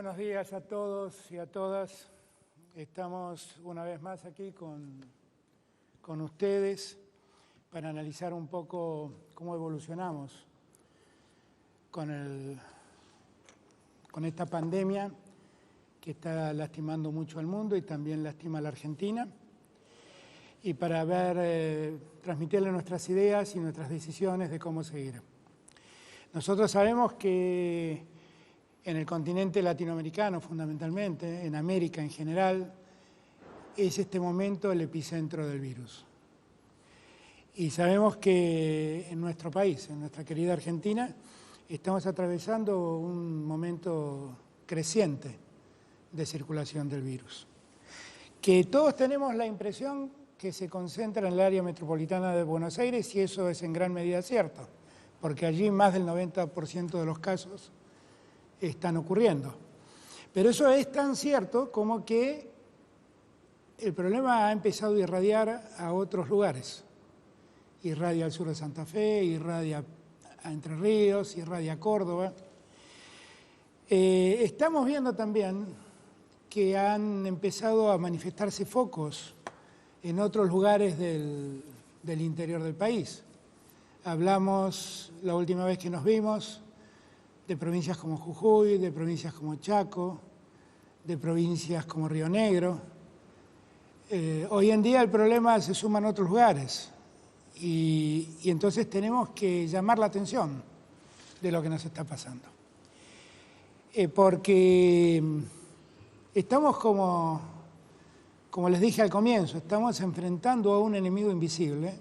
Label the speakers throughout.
Speaker 1: Buenos días a todos y a todas. Estamos una vez más aquí con ustedes para analizar un poco cómo evolucionamos con esta pandemia que está lastimando mucho al mundo y también lastima a la Argentina, y para transmitirle nuestras ideas y nuestras decisiones de cómo seguir. Nosotros sabemos que en el continente latinoamericano, fundamentalmente, en América en general, es este momento el epicentro del virus. Y sabemos que en nuestro país, en nuestra querida Argentina, estamos atravesando un momento creciente de circulación del virus. Que todos tenemos la impresión que se concentra en el área metropolitana de Buenos Aires, y eso es en gran medida cierto, porque allí más del 90% de los casos están ocurriendo. Pero eso es tan cierto como que el problema ha empezado a irradiar a otros lugares. Irradia al sur de Santa Fe, irradia a Entre Ríos, irradia a Córdoba. Estamos viendo también que han empezado a manifestarse focos en otros lugares del interior del país. Hablamos la última vez que nos vimos de provincias como Jujuy, de provincias como Chaco, de provincias como Río Negro. Hoy en día el problema se suma en otros lugares y entonces tenemos que llamar la atención de lo que nos está pasando. Porque estamos como les dije al comienzo, estamos enfrentando a un enemigo invisible.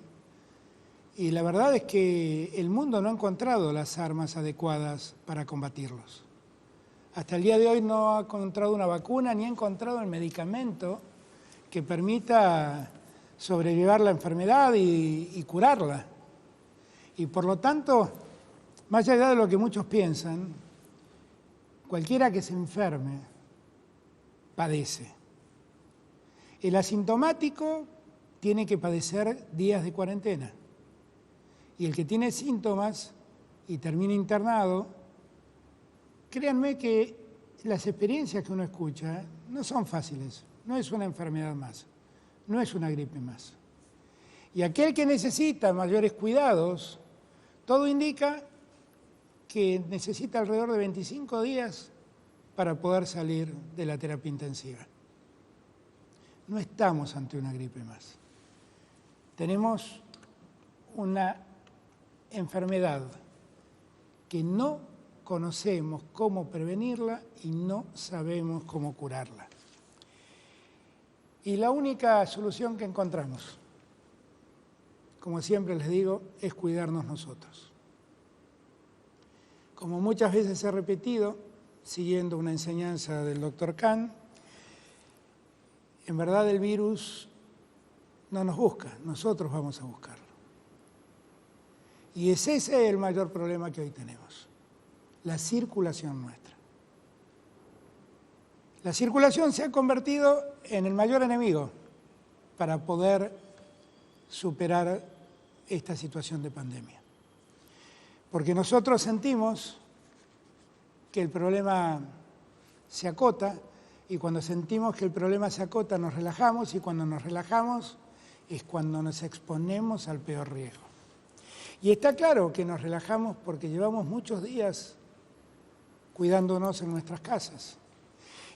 Speaker 1: Y la verdad es que el mundo no ha encontrado las armas adecuadas para combatirlos. Hasta el día de hoy no ha encontrado una vacuna ni ha encontrado el medicamento que permita sobrellevar la enfermedad y curarla. Y por lo tanto, más allá de lo que muchos piensan, cualquiera que se enferme padece. El asintomático tiene que padecer días de cuarentena. Y el que tiene síntomas y termina internado, créanme que las experiencias que uno escucha no son fáciles, no es una enfermedad más, no es una gripe más. Y aquel que necesita mayores cuidados, todo indica que necesita alrededor de 25 días para poder salir de la terapia intensiva. No estamos ante una gripe más. Tenemos una enfermedad que no conocemos cómo prevenirla y no sabemos cómo curarla. Y la única solución que encontramos, como siempre les digo, es cuidarnos nosotros. Como muchas veces he repetido, siguiendo una enseñanza del Dr. Kahn, en verdad el virus no nos busca, nosotros vamos a buscarlo. Y es ese el mayor problema que hoy tenemos, la circulación nuestra. La circulación se ha convertido en el mayor enemigo para poder superar esta situación de pandemia. Porque nosotros sentimos que el problema se acota, y cuando sentimos que el problema se acota nos relajamos, y cuando nos relajamos es cuando nos exponemos al peor riesgo. Y está claro que nos relajamos porque llevamos muchos días cuidándonos en nuestras casas.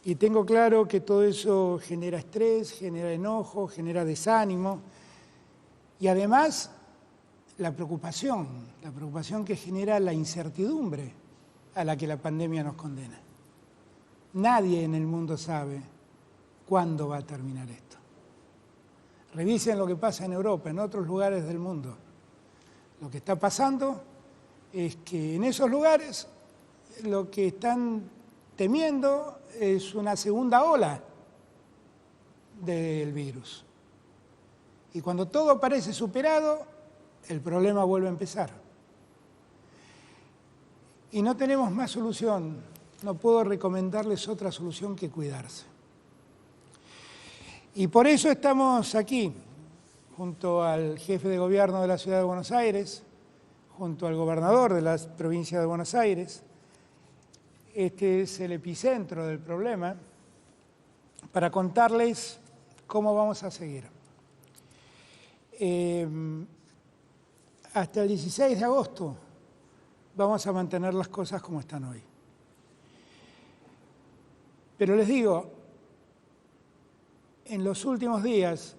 Speaker 1: Y tengo claro que todo eso genera estrés, genera enojo, genera desánimo. Y además, la preocupación que genera la incertidumbre a la que la pandemia nos condena. Nadie en el mundo sabe cuándo va a terminar esto. Revisen lo que pasa en Europa, en otros lugares del mundo. Lo que está pasando es que en esos lugares lo que están temiendo es una segunda ola del virus. Y cuando todo parece superado, el problema vuelve a empezar. Y no tenemos más solución, no puedo recomendarles otra solución que cuidarse. Y por eso estamos aquí, junto al jefe de gobierno de la Ciudad de Buenos Aires, junto al gobernador de la provincia de Buenos Aires, este es el epicentro del problema, para contarles cómo vamos a seguir. Hasta el 16 de agosto vamos a mantener las cosas como están hoy. Pero les digo, en los últimos días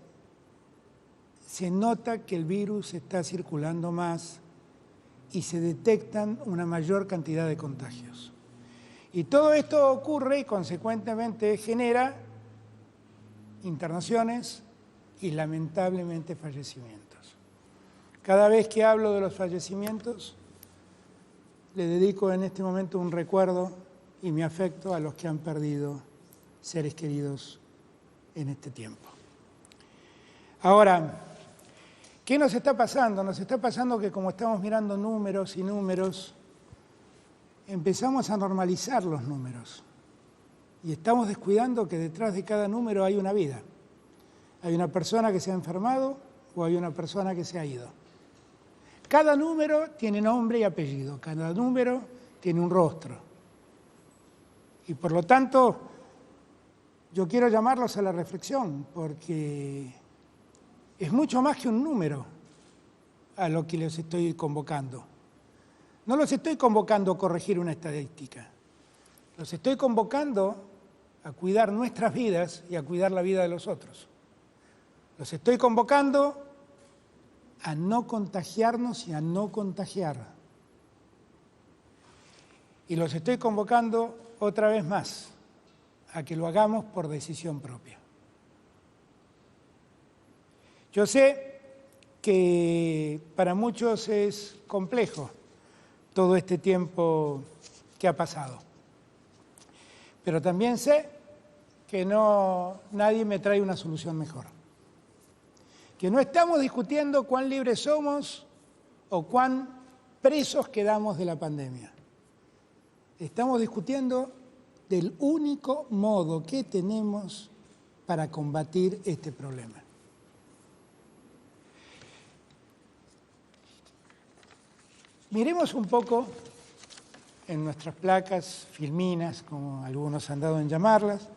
Speaker 1: se nota que el virus está circulando más y se detectan una mayor cantidad de contagios. Y todo esto ocurre y consecuentemente genera internaciones y lamentablemente fallecimientos. Cada vez que hablo de los fallecimientos, le dedico en este momento un recuerdo y mi afecto a los que han perdido seres queridos en este tiempo. Ahora, ¿qué nos está pasando? Nos está pasando que como estamos mirando números y números, empezamos a normalizar los números y estamos descuidando que detrás de cada número hay una vida. Hay una persona que se ha enfermado o hay una persona que se ha ido. Cada número tiene nombre y apellido, cada número tiene un rostro. Y por lo tanto, yo quiero llamarlos a la reflexión, porque es mucho más que un número a lo que les estoy convocando. No los estoy convocando a corregir una estadística, los estoy convocando a cuidar nuestras vidas y a cuidar la vida de los otros. Los estoy convocando a no contagiarnos y a no contagiar. Y los estoy convocando otra vez más a que lo hagamos por decisión propia. Yo sé que para muchos es complejo todo este tiempo que ha pasado, pero también sé que nadie me trae una solución mejor. Que no estamos discutiendo cuán libres somos o cuán presos quedamos de la pandemia. Estamos discutiendo del único modo que tenemos para combatir este problema. Miremos un poco en nuestras placas, filminas, como algunos han dado en llamarlas.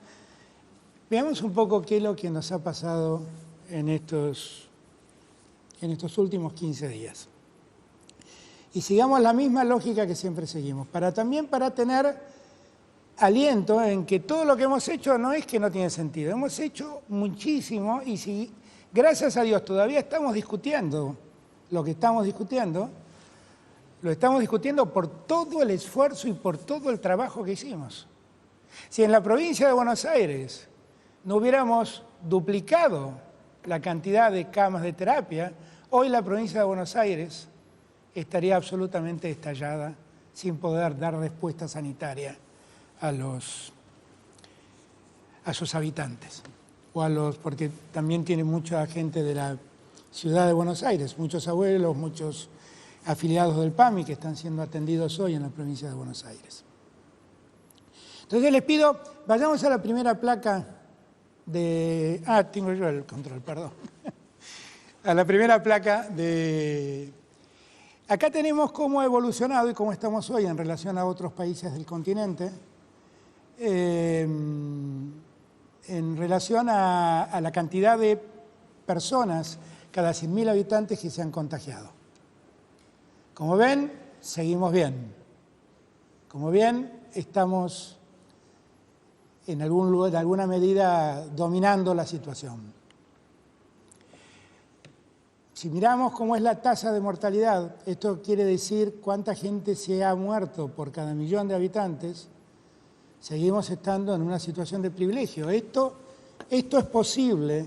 Speaker 1: Veamos un poco qué es lo que nos ha pasado en estos últimos 15 días. Y sigamos la misma lógica que siempre seguimos, también para tener aliento en que todo lo que hemos hecho no es que no tiene sentido. Hemos hecho muchísimo y si, gracias a Dios, todavía estamos discutiendo lo que estamos discutiendo, lo estamos discutiendo por todo el esfuerzo y por todo el trabajo que hicimos. Si en la provincia de Buenos Aires no hubiéramos duplicado la cantidad de camas de terapia, hoy la provincia de Buenos Aires estaría absolutamente estallada sin poder dar respuesta sanitaria a sus habitantes, porque también tiene mucha gente de la ciudad de Buenos Aires, muchos abuelos, muchos afiliados del PAMI que están siendo atendidos hoy en la provincia de Buenos Aires. Entonces les pido, vayamos a la primera placa de... tengo yo el control, perdón. A la primera placa de... Acá tenemos cómo ha evolucionado y cómo estamos hoy en relación a otros países del continente, en relación a la cantidad de personas cada 100.000 habitantes que se han contagiado. Como ven, seguimos bien. Como ven, estamos en algún lugar, de alguna medida dominando la situación. Si miramos cómo es la tasa de mortalidad, esto quiere decir cuánta gente se ha muerto por cada 1.000.000 de habitantes, seguimos estando en una situación de privilegio. Esto es posible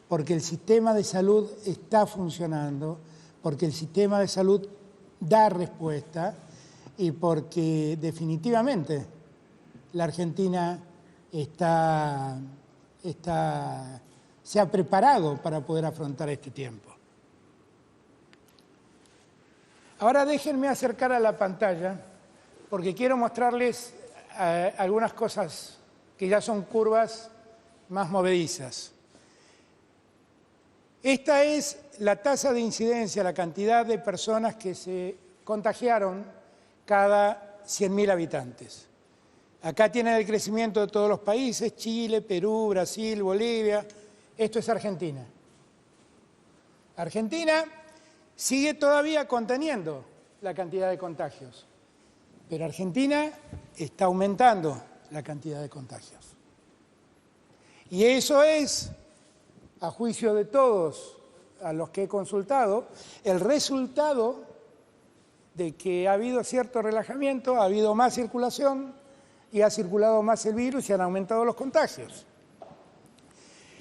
Speaker 1: porque el sistema de salud está funcionando, porque el sistema de salud da respuesta y porque definitivamente la Argentina se ha preparado para poder afrontar este tiempo. Ahora déjenme acercar a la pantalla porque quiero mostrarles algunas cosas que ya son curvas más movedizas. Esta es la tasa de incidencia, la cantidad de personas que se contagiaron cada 100.000 habitantes. Acá tienen el crecimiento de todos los países, Chile, Perú, Brasil, Bolivia. Esto es Argentina. Argentina sigue todavía conteniendo la cantidad de contagios, pero Argentina está aumentando la cantidad de contagios. Y eso es, a juicio de todos a los que he consultado, el resultado de que ha habido cierto relajamiento, ha habido más circulación y ha circulado más el virus y han aumentado los contagios.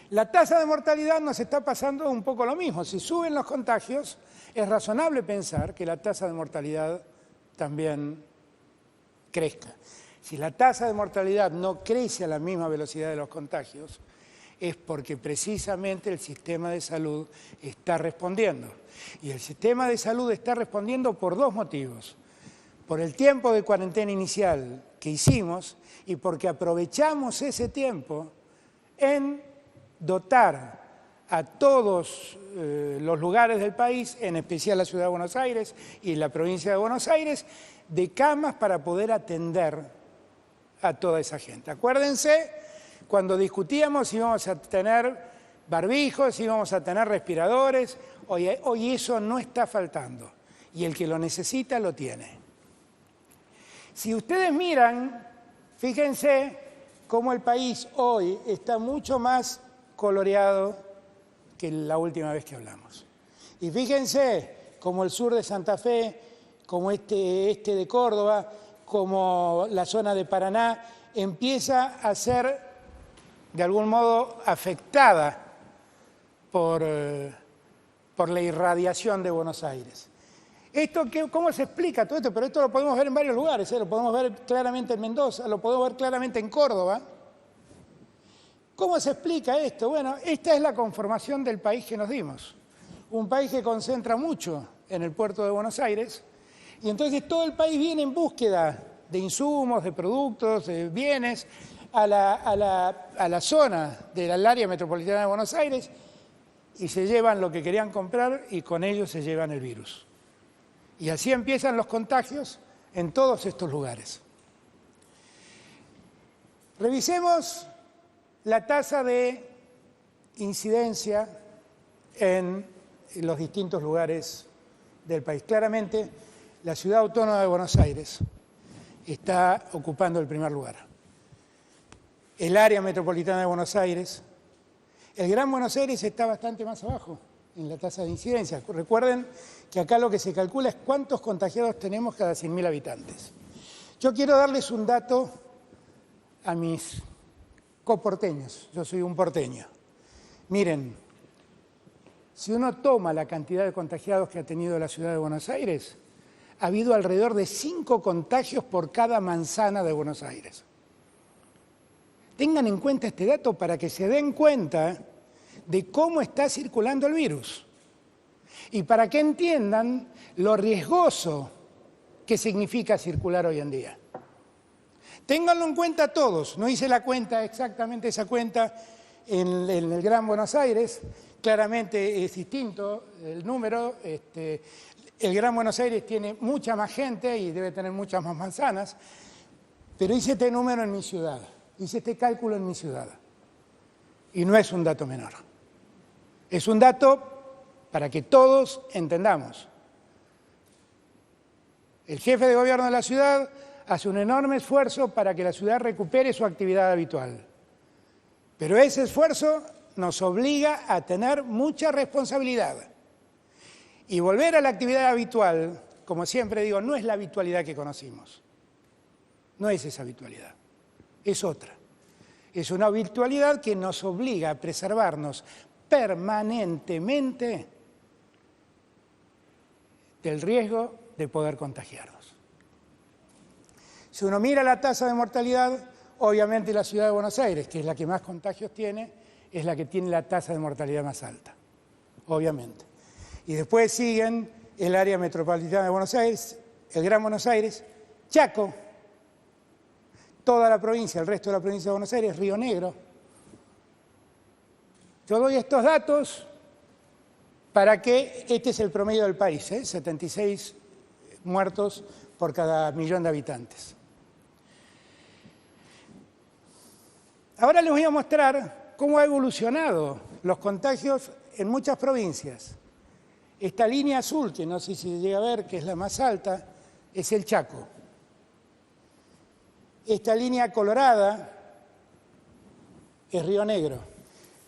Speaker 1: La tasa de mortalidad nos está pasando un poco lo mismo. Si suben los contagios, es razonable pensar que la tasa de mortalidad también crezca. Si la tasa de mortalidad no crece a la misma velocidad de los contagios, es porque precisamente el sistema de salud está respondiendo. Y el sistema de salud está respondiendo por dos motivos. Por el tiempo de cuarentena inicial que hicimos y porque aprovechamos ese tiempo en dotar a todos los lugares del país, en especial la Ciudad de Buenos Aires y la provincia de Buenos Aires, de camas para poder atender a toda esa gente. Acuérdense, cuando discutíamos si íbamos a tener barbijos, si íbamos a tener respiradores, hoy eso no está faltando y el que lo necesita lo tiene. Si ustedes miran, fíjense cómo el país hoy está mucho más coloreado que la última vez que hablamos. Y fíjense cómo el sur de Santa Fe, como este de Córdoba, como la zona de Paraná, empieza a ser de algún modo afectada por la irradiación de Buenos Aires. ¿Cómo se explica todo esto? Pero esto lo podemos ver en varios lugares, lo podemos ver claramente en Mendoza, lo podemos ver claramente en Córdoba. ¿Cómo se explica esto? Bueno, esta es la conformación del país que nos dimos. Un país que concentra mucho en el puerto de Buenos Aires y entonces todo el país viene en búsqueda de insumos, de productos, de bienes a la zona del área metropolitana de Buenos Aires y se llevan lo que querían comprar y con ello se llevan el virus. Y así empiezan los contagios en todos estos lugares. Revisemos la tasa de incidencia en los distintos lugares del país. Claramente, la Ciudad Autónoma de Buenos Aires está ocupando el primer lugar. El área metropolitana de Buenos Aires, el Gran Buenos Aires está bastante más abajo en la tasa de incidencia. Recuerden que acá lo que se calcula es cuántos contagiados tenemos cada 100.000 habitantes. Yo quiero darles un dato a mis coporteños, yo soy un porteño. Miren, si uno toma la cantidad de contagiados que ha tenido la Ciudad de Buenos Aires, ha habido alrededor de 5 contagios por cada manzana de Buenos Aires. Tengan en cuenta este dato para que se den cuenta de cómo está circulando el virus y para que entiendan lo riesgoso que significa circular hoy en día. Ténganlo en cuenta todos, no hice la cuenta, exactamente esa cuenta en el Gran Buenos Aires, claramente es distinto el número, el Gran Buenos Aires tiene mucha más gente y debe tener muchas más manzanas, pero hice este número en mi ciudad, hice este cálculo en mi ciudad y no es un dato menor. Es un dato para que todos entendamos. El jefe de gobierno de la ciudad hace un enorme esfuerzo para que la ciudad recupere su actividad habitual. Pero ese esfuerzo nos obliga a tener mucha responsabilidad. Y volver a la actividad habitual, como siempre digo, no es la habitualidad que conocimos. No es esa habitualidad, es otra. Es una habitualidad que nos obliga a preservarnos permanentemente del riesgo de poder contagiarnos. Si uno mira la tasa de mortalidad, obviamente la Ciudad de Buenos Aires, que es la que más contagios tiene, es la que tiene la tasa de mortalidad más alta, obviamente. Y después siguen el área metropolitana de Buenos Aires, el Gran Buenos Aires, Chaco, toda la provincia, el resto de la provincia de Buenos Aires, Río Negro. Yo doy estos datos para que este es el promedio del país, 76 muertos por cada millón de habitantes. Ahora les voy a mostrar cómo ha evolucionado los contagios en muchas provincias. Esta línea azul, que no sé si se llega a ver, que es la más alta, es el Chaco. Esta línea colorada es Río Negro.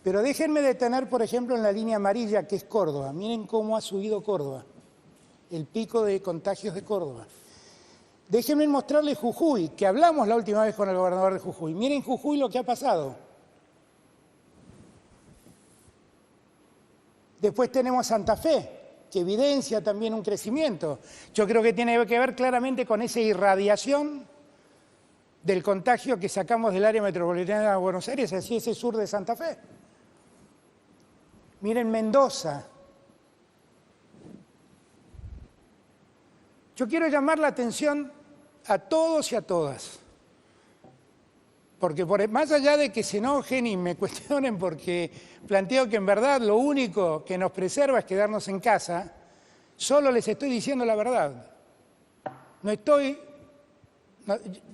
Speaker 1: Pero déjenme detener, por ejemplo, en la línea amarilla, que es Córdoba. Miren cómo ha subido Córdoba, el pico de contagios de Córdoba. Déjenme mostrarles Jujuy, que hablamos la última vez con el gobernador de Jujuy. Miren Jujuy lo que ha pasado. Después tenemos Santa Fe, que evidencia también un crecimiento. Yo creo que tiene que ver claramente con esa irradiación del contagio que sacamos del área metropolitana de Buenos Aires, hacia ese sur de Santa Fe. Miren Mendoza. Yo quiero llamar la atención a todos y a todas, porque más allá de que se enojen y me cuestionen porque planteo que en verdad lo único que nos preserva es quedarnos en casa, solo les estoy diciendo la verdad.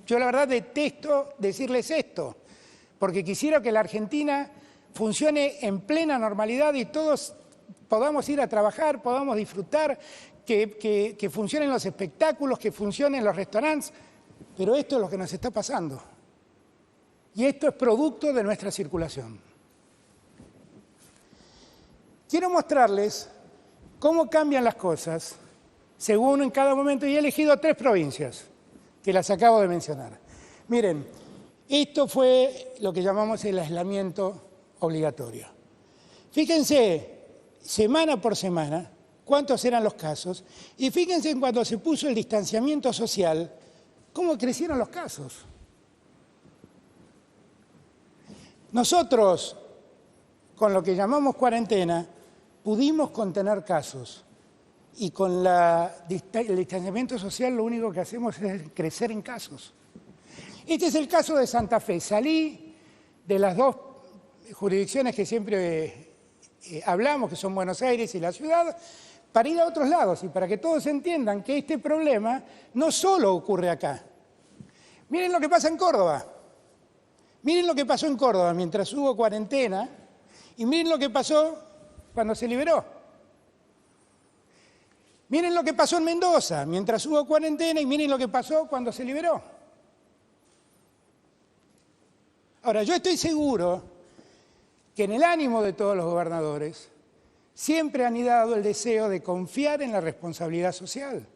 Speaker 1: Yo la verdad detesto decirles esto, porque quisiera que la Argentina funcione en plena normalidad y todos podamos ir a trabajar, podamos disfrutar, que funcionen los espectáculos, que funcionen los restaurantes, pero esto es lo que nos está pasando. Y esto es producto de nuestra circulación. Quiero mostrarles cómo cambian las cosas según en cada momento, y he elegido 3 provincias, que las acabo de mencionar. Miren, esto fue lo que llamamos el aislamiento obligatorio. Fíjense, semana por semana, cuántos eran los casos, y fíjense cuando se puso el distanciamiento social, cómo crecieron los casos. Nosotros, con lo que llamamos cuarentena, pudimos contener casos, y con el distanciamiento social lo único que hacemos es crecer en casos. Este es el caso de Santa Fe. Salí de las 2 jurisdicciones que siempre hablamos, que son Buenos Aires y la ciudad, para ir a otros lados y para que todos entiendan que este problema no solo ocurre acá. Miren lo que pasa en Córdoba. Miren lo que pasó en Córdoba mientras hubo cuarentena y miren lo que pasó cuando se liberó. Miren lo que pasó en Mendoza mientras hubo cuarentena y miren lo que pasó cuando se liberó. Ahora, yo estoy seguro que en el ánimo de todos los gobernadores siempre han anidado el deseo de confiar en la responsabilidad social,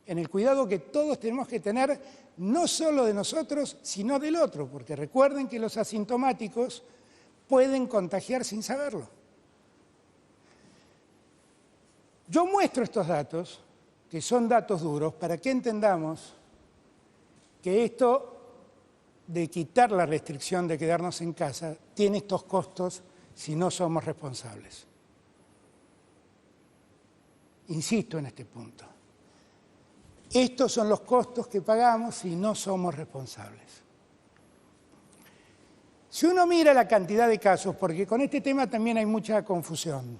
Speaker 1: en el cuidado que todos tenemos que tener, no solo de nosotros, sino del otro, porque recuerden que los asintomáticos pueden contagiar sin saberlo. Yo muestro estos datos, que son datos duros, para que entendamos que esto de quitar la restricción de quedarnos en casa tiene estos costos si no somos responsables. Insisto en este punto. Estos son los costos que pagamos si no somos responsables. Si uno mira la cantidad de casos, porque con este tema también hay mucha confusión,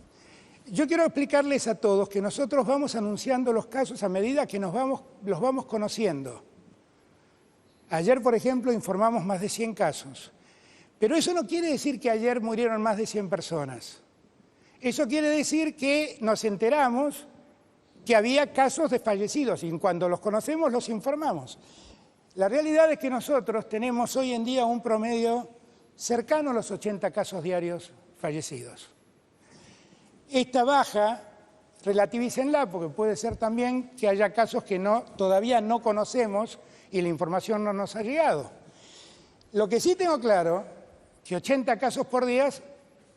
Speaker 1: yo quiero explicarles a todos que nosotros vamos anunciando los casos a medida que los vamos conociendo. Ayer, por ejemplo, informamos más de 100 casos. Pero eso no quiere decir que ayer murieron más de 100 personas. Eso quiere decir que nos enteramos que había casos de fallecidos y cuando los conocemos los informamos. La realidad es que nosotros tenemos hoy en día un promedio cercano a los 80 casos diarios fallecidos. Esta baja, relativícenla, porque puede ser también que haya casos que todavía no conocemos y la información no nos ha llegado. Lo que sí tengo claro, que 80 casos por día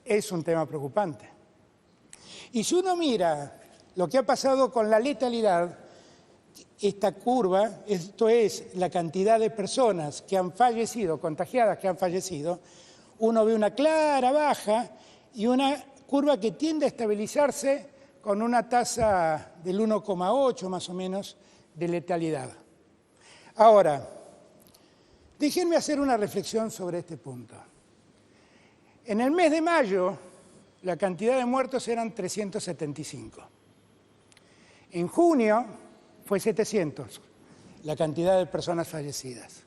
Speaker 1: es un tema preocupante. Y si uno mira lo que ha pasado con la letalidad, esta curva, esto es la cantidad de personas que han fallecido, contagiadas que han fallecido, uno ve una clara baja y una curva que tiende a estabilizarse con una tasa del 1,8 más o menos de letalidad. Ahora, déjenme hacer una reflexión sobre este punto. En el mes de mayo, la cantidad de muertos eran 375. En junio fue 700, la cantidad de personas fallecidas.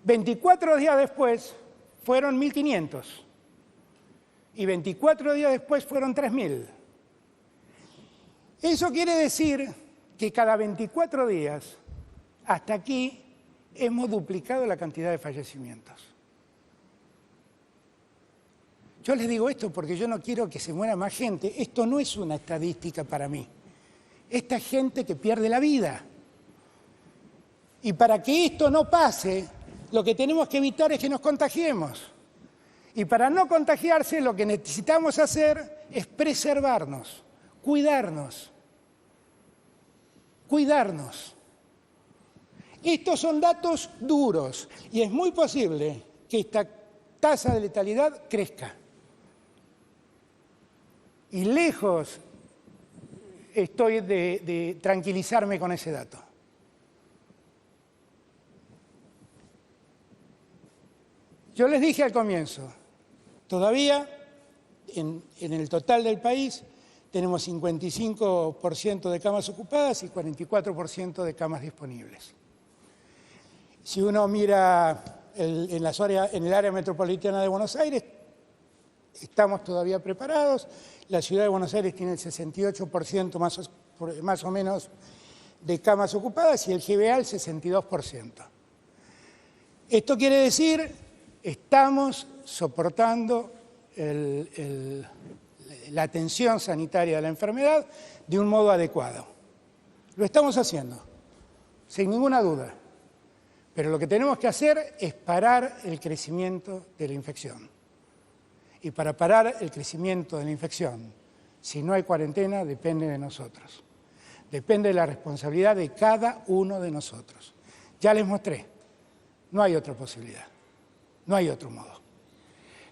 Speaker 1: 24 días después fueron 1.500 y 24 días después fueron 3.000. Eso quiere decir que cada 24 días, hasta aquí, hemos duplicado la cantidad de fallecimientos. Yo les digo esto porque yo no quiero que se muera más gente. Esto no es una estadística para mí. Esta es gente que pierde la vida. Y para que esto no pase, lo que tenemos que evitar es que nos contagiemos. Y para no contagiarse, lo que necesitamos hacer es preservarnos, cuidarnos. Cuidarnos. Estos son datos duros y es muy posible que esta tasa de letalidad crezca. Y lejos estoy de tranquilizarme con ese dato. Yo les dije al comienzo, todavía en el total del país tenemos 55% de camas ocupadas y 44% de camas disponibles. Si uno mira en el área metropolitana de Buenos Aires, estamos todavía preparados. La ciudad de Buenos Aires tiene el 68% más o menos de camas ocupadas y el GBA el 62%. Esto quiere decir, estamos soportando la atención sanitaria de la enfermedad de un modo adecuado. Lo estamos haciendo, sin ninguna duda. Pero lo que tenemos que hacer es parar el crecimiento de la infección. Y para parar el crecimiento de la infección, si no hay cuarentena, depende de nosotros. Depende de la responsabilidad de cada uno de nosotros. Ya les mostré, no hay otra posibilidad, no hay otro modo.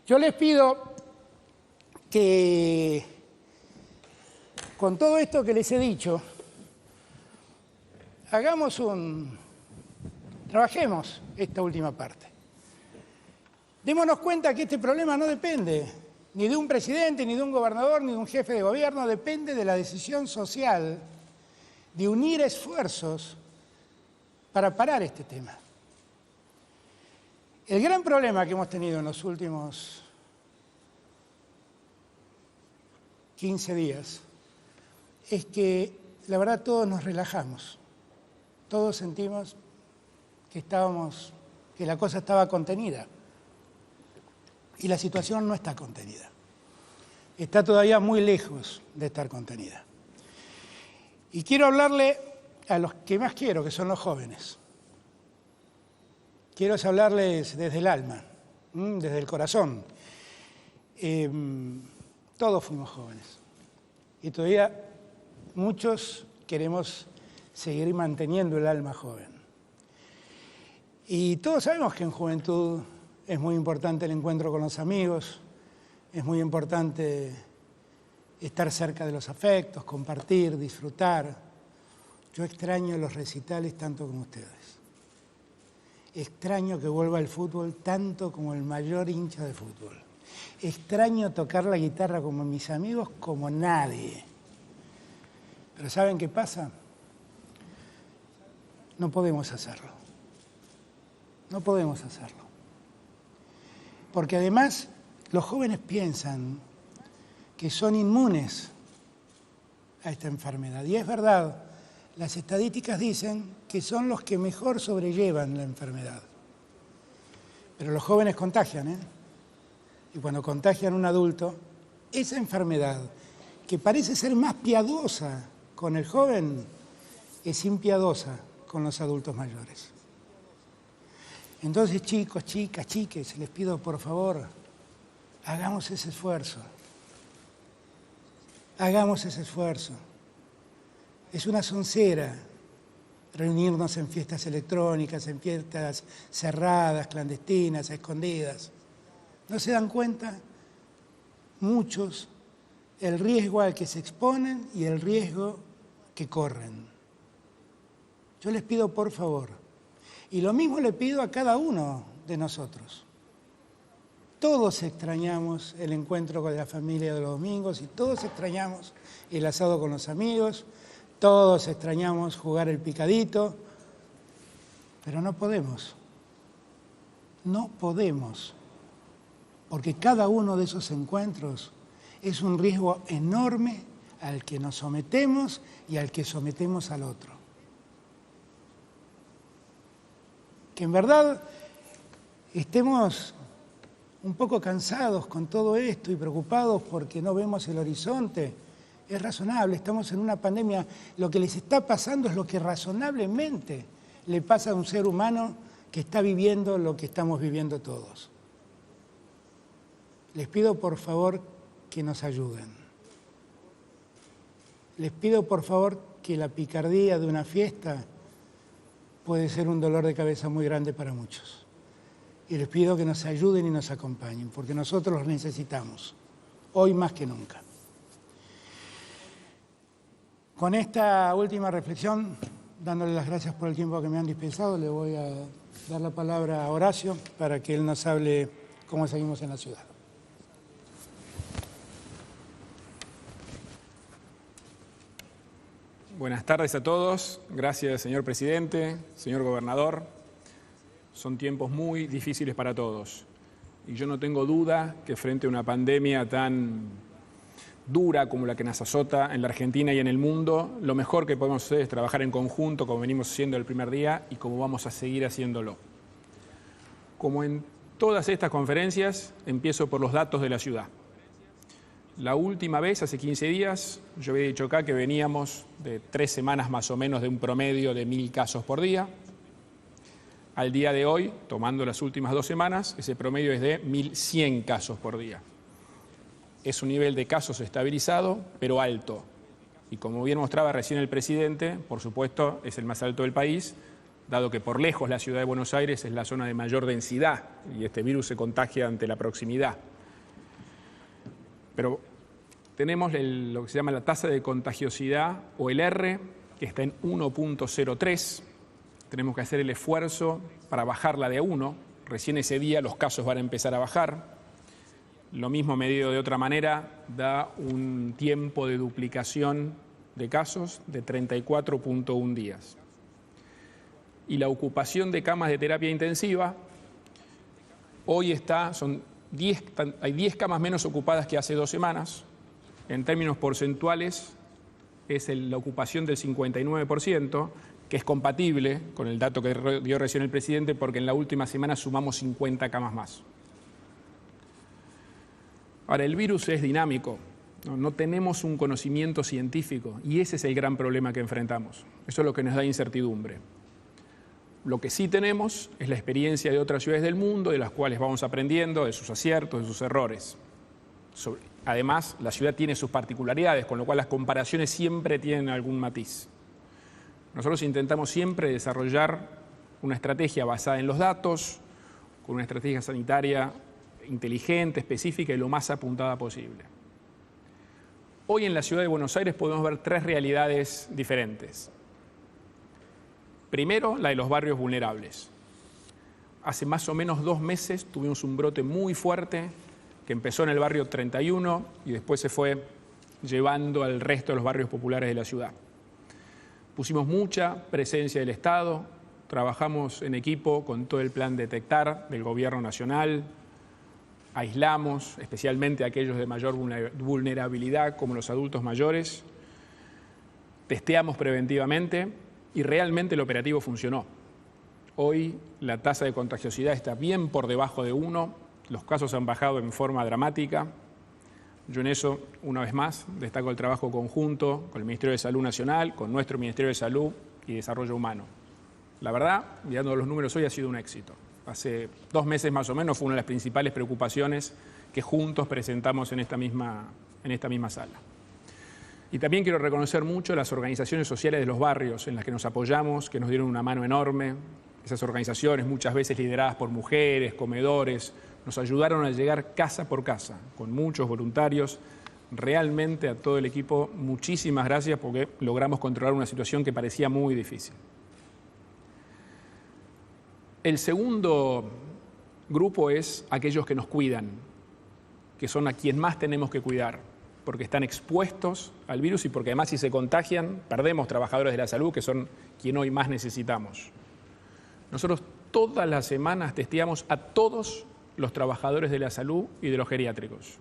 Speaker 1: Yo les pido que, con todo esto que les he dicho, trabajemos esta última parte. Démonos cuenta que este problema no depende ni de un presidente, ni de un gobernador, ni de un jefe de gobierno, depende de la decisión social de unir esfuerzos para parar este tema. El gran problema que hemos tenido en los últimos 15 días es que, la verdad, todos nos relajamos. Todos sentimos que la cosa estaba contenida. Y la situación no está contenida. Está todavía muy lejos de estar contenida. Y quiero hablarle a los que más quiero, que son los jóvenes. Quiero hablarles desde el alma, desde el corazón. Todos fuimos jóvenes. Y todavía muchos queremos seguir manteniendo el alma joven. Y todos sabemos que en juventud es muy importante el encuentro con los amigos, es muy importante estar cerca de los afectos, compartir, disfrutar. Yo extraño los recitales tanto como ustedes. Extraño que vuelva el fútbol tanto como el mayor hincha de fútbol. Extraño tocar la guitarra como mis amigos como nadie. Pero ¿saben qué pasa? No podemos hacerlo. No podemos hacerlo. Porque además los jóvenes piensan que son inmunes a esta enfermedad. Y es verdad, las estadísticas dicen que son los que mejor sobrellevan la enfermedad. Pero los jóvenes contagian, ¿eh? Y cuando contagian a un adulto, esa enfermedad, que parece ser más piadosa con el joven, es impiadosa con los adultos mayores. Entonces, chicos, chicas, chiques, les pido por favor, hagamos ese esfuerzo. Hagamos ese esfuerzo. Es una soncera reunirnos en fiestas electrónicas, en fiestas cerradas, clandestinas, escondidas. ¿No se dan cuenta? Muchos, el riesgo al que se exponen y el riesgo que corren. Yo les pido por favor, y lo mismo le pido a cada uno de nosotros. Todos extrañamos el encuentro con la familia de los domingos y todos extrañamos el asado con los amigos, todos extrañamos jugar el picadito, pero no podemos. No podemos, porque cada uno de esos encuentros es un riesgo enorme al que nos sometemos y al que sometemos al otro. Que en verdad estemos un poco cansados con todo esto y preocupados porque no vemos el horizonte, es razonable, estamos en una pandemia, lo que les está pasando es lo que razonablemente le pasa a un ser humano que está viviendo lo que estamos viviendo todos. Les pido por favor que nos ayuden. Les pido por favor que la picardía de una fiesta puede ser un dolor de cabeza muy grande para muchos. Y les pido que nos ayuden y nos acompañen, porque nosotros los necesitamos, hoy más que nunca. Con esta última reflexión, dándole las gracias por el tiempo que me han dispensado, le voy a dar la palabra a Horacio para que él nos hable cómo seguimos en la ciudad.
Speaker 2: Buenas tardes a todos. Gracias, señor presidente, señor gobernador. Son tiempos muy difíciles para todos. Y yo no tengo duda que frente a una pandemia tan dura como la que nos azota en la Argentina y en el mundo, lo mejor que podemos hacer es trabajar en conjunto, como venimos haciendo el primer día y como vamos a seguir haciéndolo. Como en todas estas conferencias, empiezo por los datos de la ciudad. La última vez, hace 15 días, yo había dicho acá que veníamos de 3 semanas más o menos de un promedio de 1.000 casos por día. Al día de hoy, tomando las últimas 2 semanas, ese promedio es de 1.100 casos por día. Es un nivel de casos estabilizado, pero alto. Y como bien mostraba recién el presidente, por supuesto, es el más alto del país, dado que por lejos la ciudad de Buenos Aires es la zona de mayor densidad y este virus se contagia ante la proximidad. Pero tenemos lo que se llama la tasa de contagiosidad, o el R, que está en 1.03. Tenemos que hacer el esfuerzo para bajarla de 1. Recién ese día los casos van a empezar a bajar. Lo mismo medido de otra manera da un tiempo de duplicación de casos de 34.1 días. Y la ocupación de camas de terapia intensiva, hoy hay 10 camas menos ocupadas que hace 2 semanas. En términos porcentuales es la ocupación del 59%, que es compatible con el dato que dio recién el presidente, porque en la última semana sumamos 50 camas más. Ahora, el virus es dinámico, no tenemos un conocimiento científico y ese es el gran problema que enfrentamos. Eso es lo que nos da incertidumbre. Lo que sí tenemos es la experiencia de otras ciudades del mundo, de las cuales vamos aprendiendo, de sus aciertos, de sus errores. Además, la ciudad tiene sus particularidades, con lo cual las comparaciones siempre tienen algún matiz. Nosotros intentamos siempre desarrollar una estrategia basada en los datos, con una estrategia sanitaria inteligente, específica y lo más apuntada posible. Hoy en la ciudad de Buenos Aires podemos ver 3 realidades diferentes. Primero, la de los barrios vulnerables. Hace más o menos 2 meses tuvimos un brote muy fuerte que empezó en el barrio 31 y después se fue llevando al resto de los barrios populares de la ciudad. Pusimos mucha presencia del Estado, trabajamos en equipo con todo el plan Detectar del Gobierno Nacional, aislamos especialmente a aquellos de mayor vulnerabilidad como los adultos mayores, testeamos preventivamente y realmente el operativo funcionó. Hoy la tasa de contagiosidad está bien por debajo de 1, los casos han bajado en forma dramática. Yo en eso, una vez más, destaco el trabajo conjunto con el Ministerio de Salud Nacional, con nuestro Ministerio de Salud y Desarrollo Humano. La verdad, mirando los números hoy, ha sido un éxito. Hace 2 meses más o menos fue una de las principales preocupaciones que juntos presentamos en esta misma sala. Y también quiero reconocer mucho las organizaciones sociales de los barrios en las que nos apoyamos, que nos dieron una mano enorme. Esas organizaciones, muchas veces lideradas por mujeres, comedores, nos ayudaron a llegar casa por casa, con muchos voluntarios. Realmente a todo el equipo, muchísimas gracias porque logramos controlar una situación que parecía muy difícil. El segundo grupo es aquellos que nos cuidan, que son a quien más tenemos que cuidar, porque están expuestos al virus y porque además si se contagian, perdemos trabajadores de la salud, que son quien hoy más necesitamos. Nosotros todas las semanas testeamos a todos los trabajadores de la salud y de los geriátricos.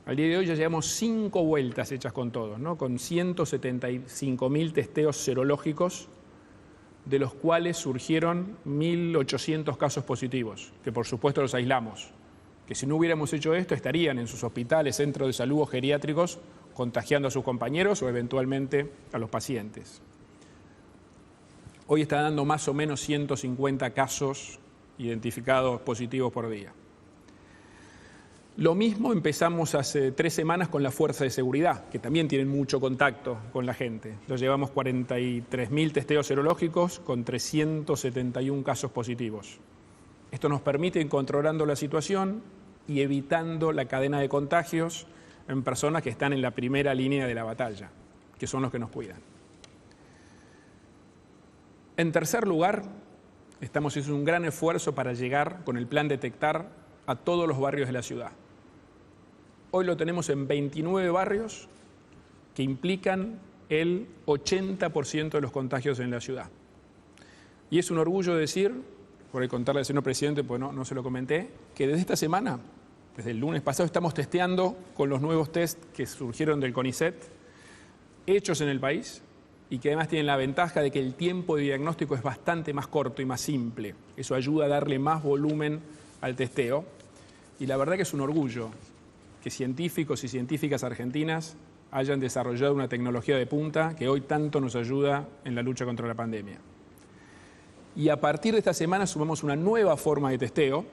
Speaker 2: Al día de hoy ya llevamos 5 vueltas hechas con todos, ¿no? Con 175.000 testeos serológicos, de los cuales surgieron 1.800 casos positivos, que por supuesto los aislamos, que si no hubiéramos hecho esto estarían en sus hospitales, centros de salud o geriátricos contagiando a sus compañeros o eventualmente a los pacientes. Hoy está dando más o menos 150 casos identificados positivos por día. Lo mismo empezamos hace 3 semanas con la fuerza de seguridad, que también tienen mucho contacto con la gente. Nos llevamos 43.000 testeos serológicos con 371 casos positivos. Esto nos permite ir controlando la situación y evitando la cadena de contagios en personas que están en la primera línea de la batalla, que son los que nos cuidan. En tercer lugar, estamos haciendo un gran esfuerzo para llegar con el plan Detectar a todos los barrios de la ciudad. Hoy lo tenemos en 29 barrios que implican el 80% de los contagios en la ciudad. Y es un orgullo decir, por ahí contarle al señor presidente, pues no se lo comenté, que desde esta semana, desde el lunes pasado, estamos testeando con los nuevos test que surgieron del CONICET, hechos en el país, y que además tienen la ventaja de que el tiempo de diagnóstico es bastante más corto y más simple. Eso ayuda a darle más volumen al testeo. Y la verdad que es un orgullo que científicos y científicas argentinas hayan desarrollado una tecnología de punta que hoy tanto nos ayuda en la lucha contra la pandemia. Y a partir de esta semana sumamos una nueva forma de testeo,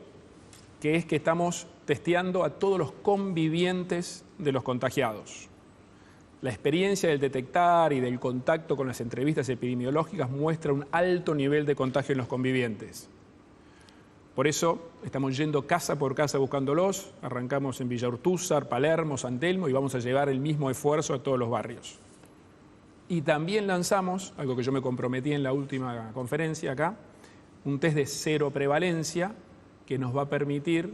Speaker 2: que es que estamos testeando a todos los convivientes de los contagiados. La experiencia del detectar y del contacto con las entrevistas epidemiológicas muestra un alto nivel de contagio en los convivientes. Por eso estamos yendo casa por casa buscándolos. Arrancamos en Villa Urtúzar, Palermo, San Telmo y vamos a llevar el mismo esfuerzo a todos los barrios. Y también lanzamos, algo que yo me comprometí en la última conferencia acá, un test de cero prevalencia que nos va a permitir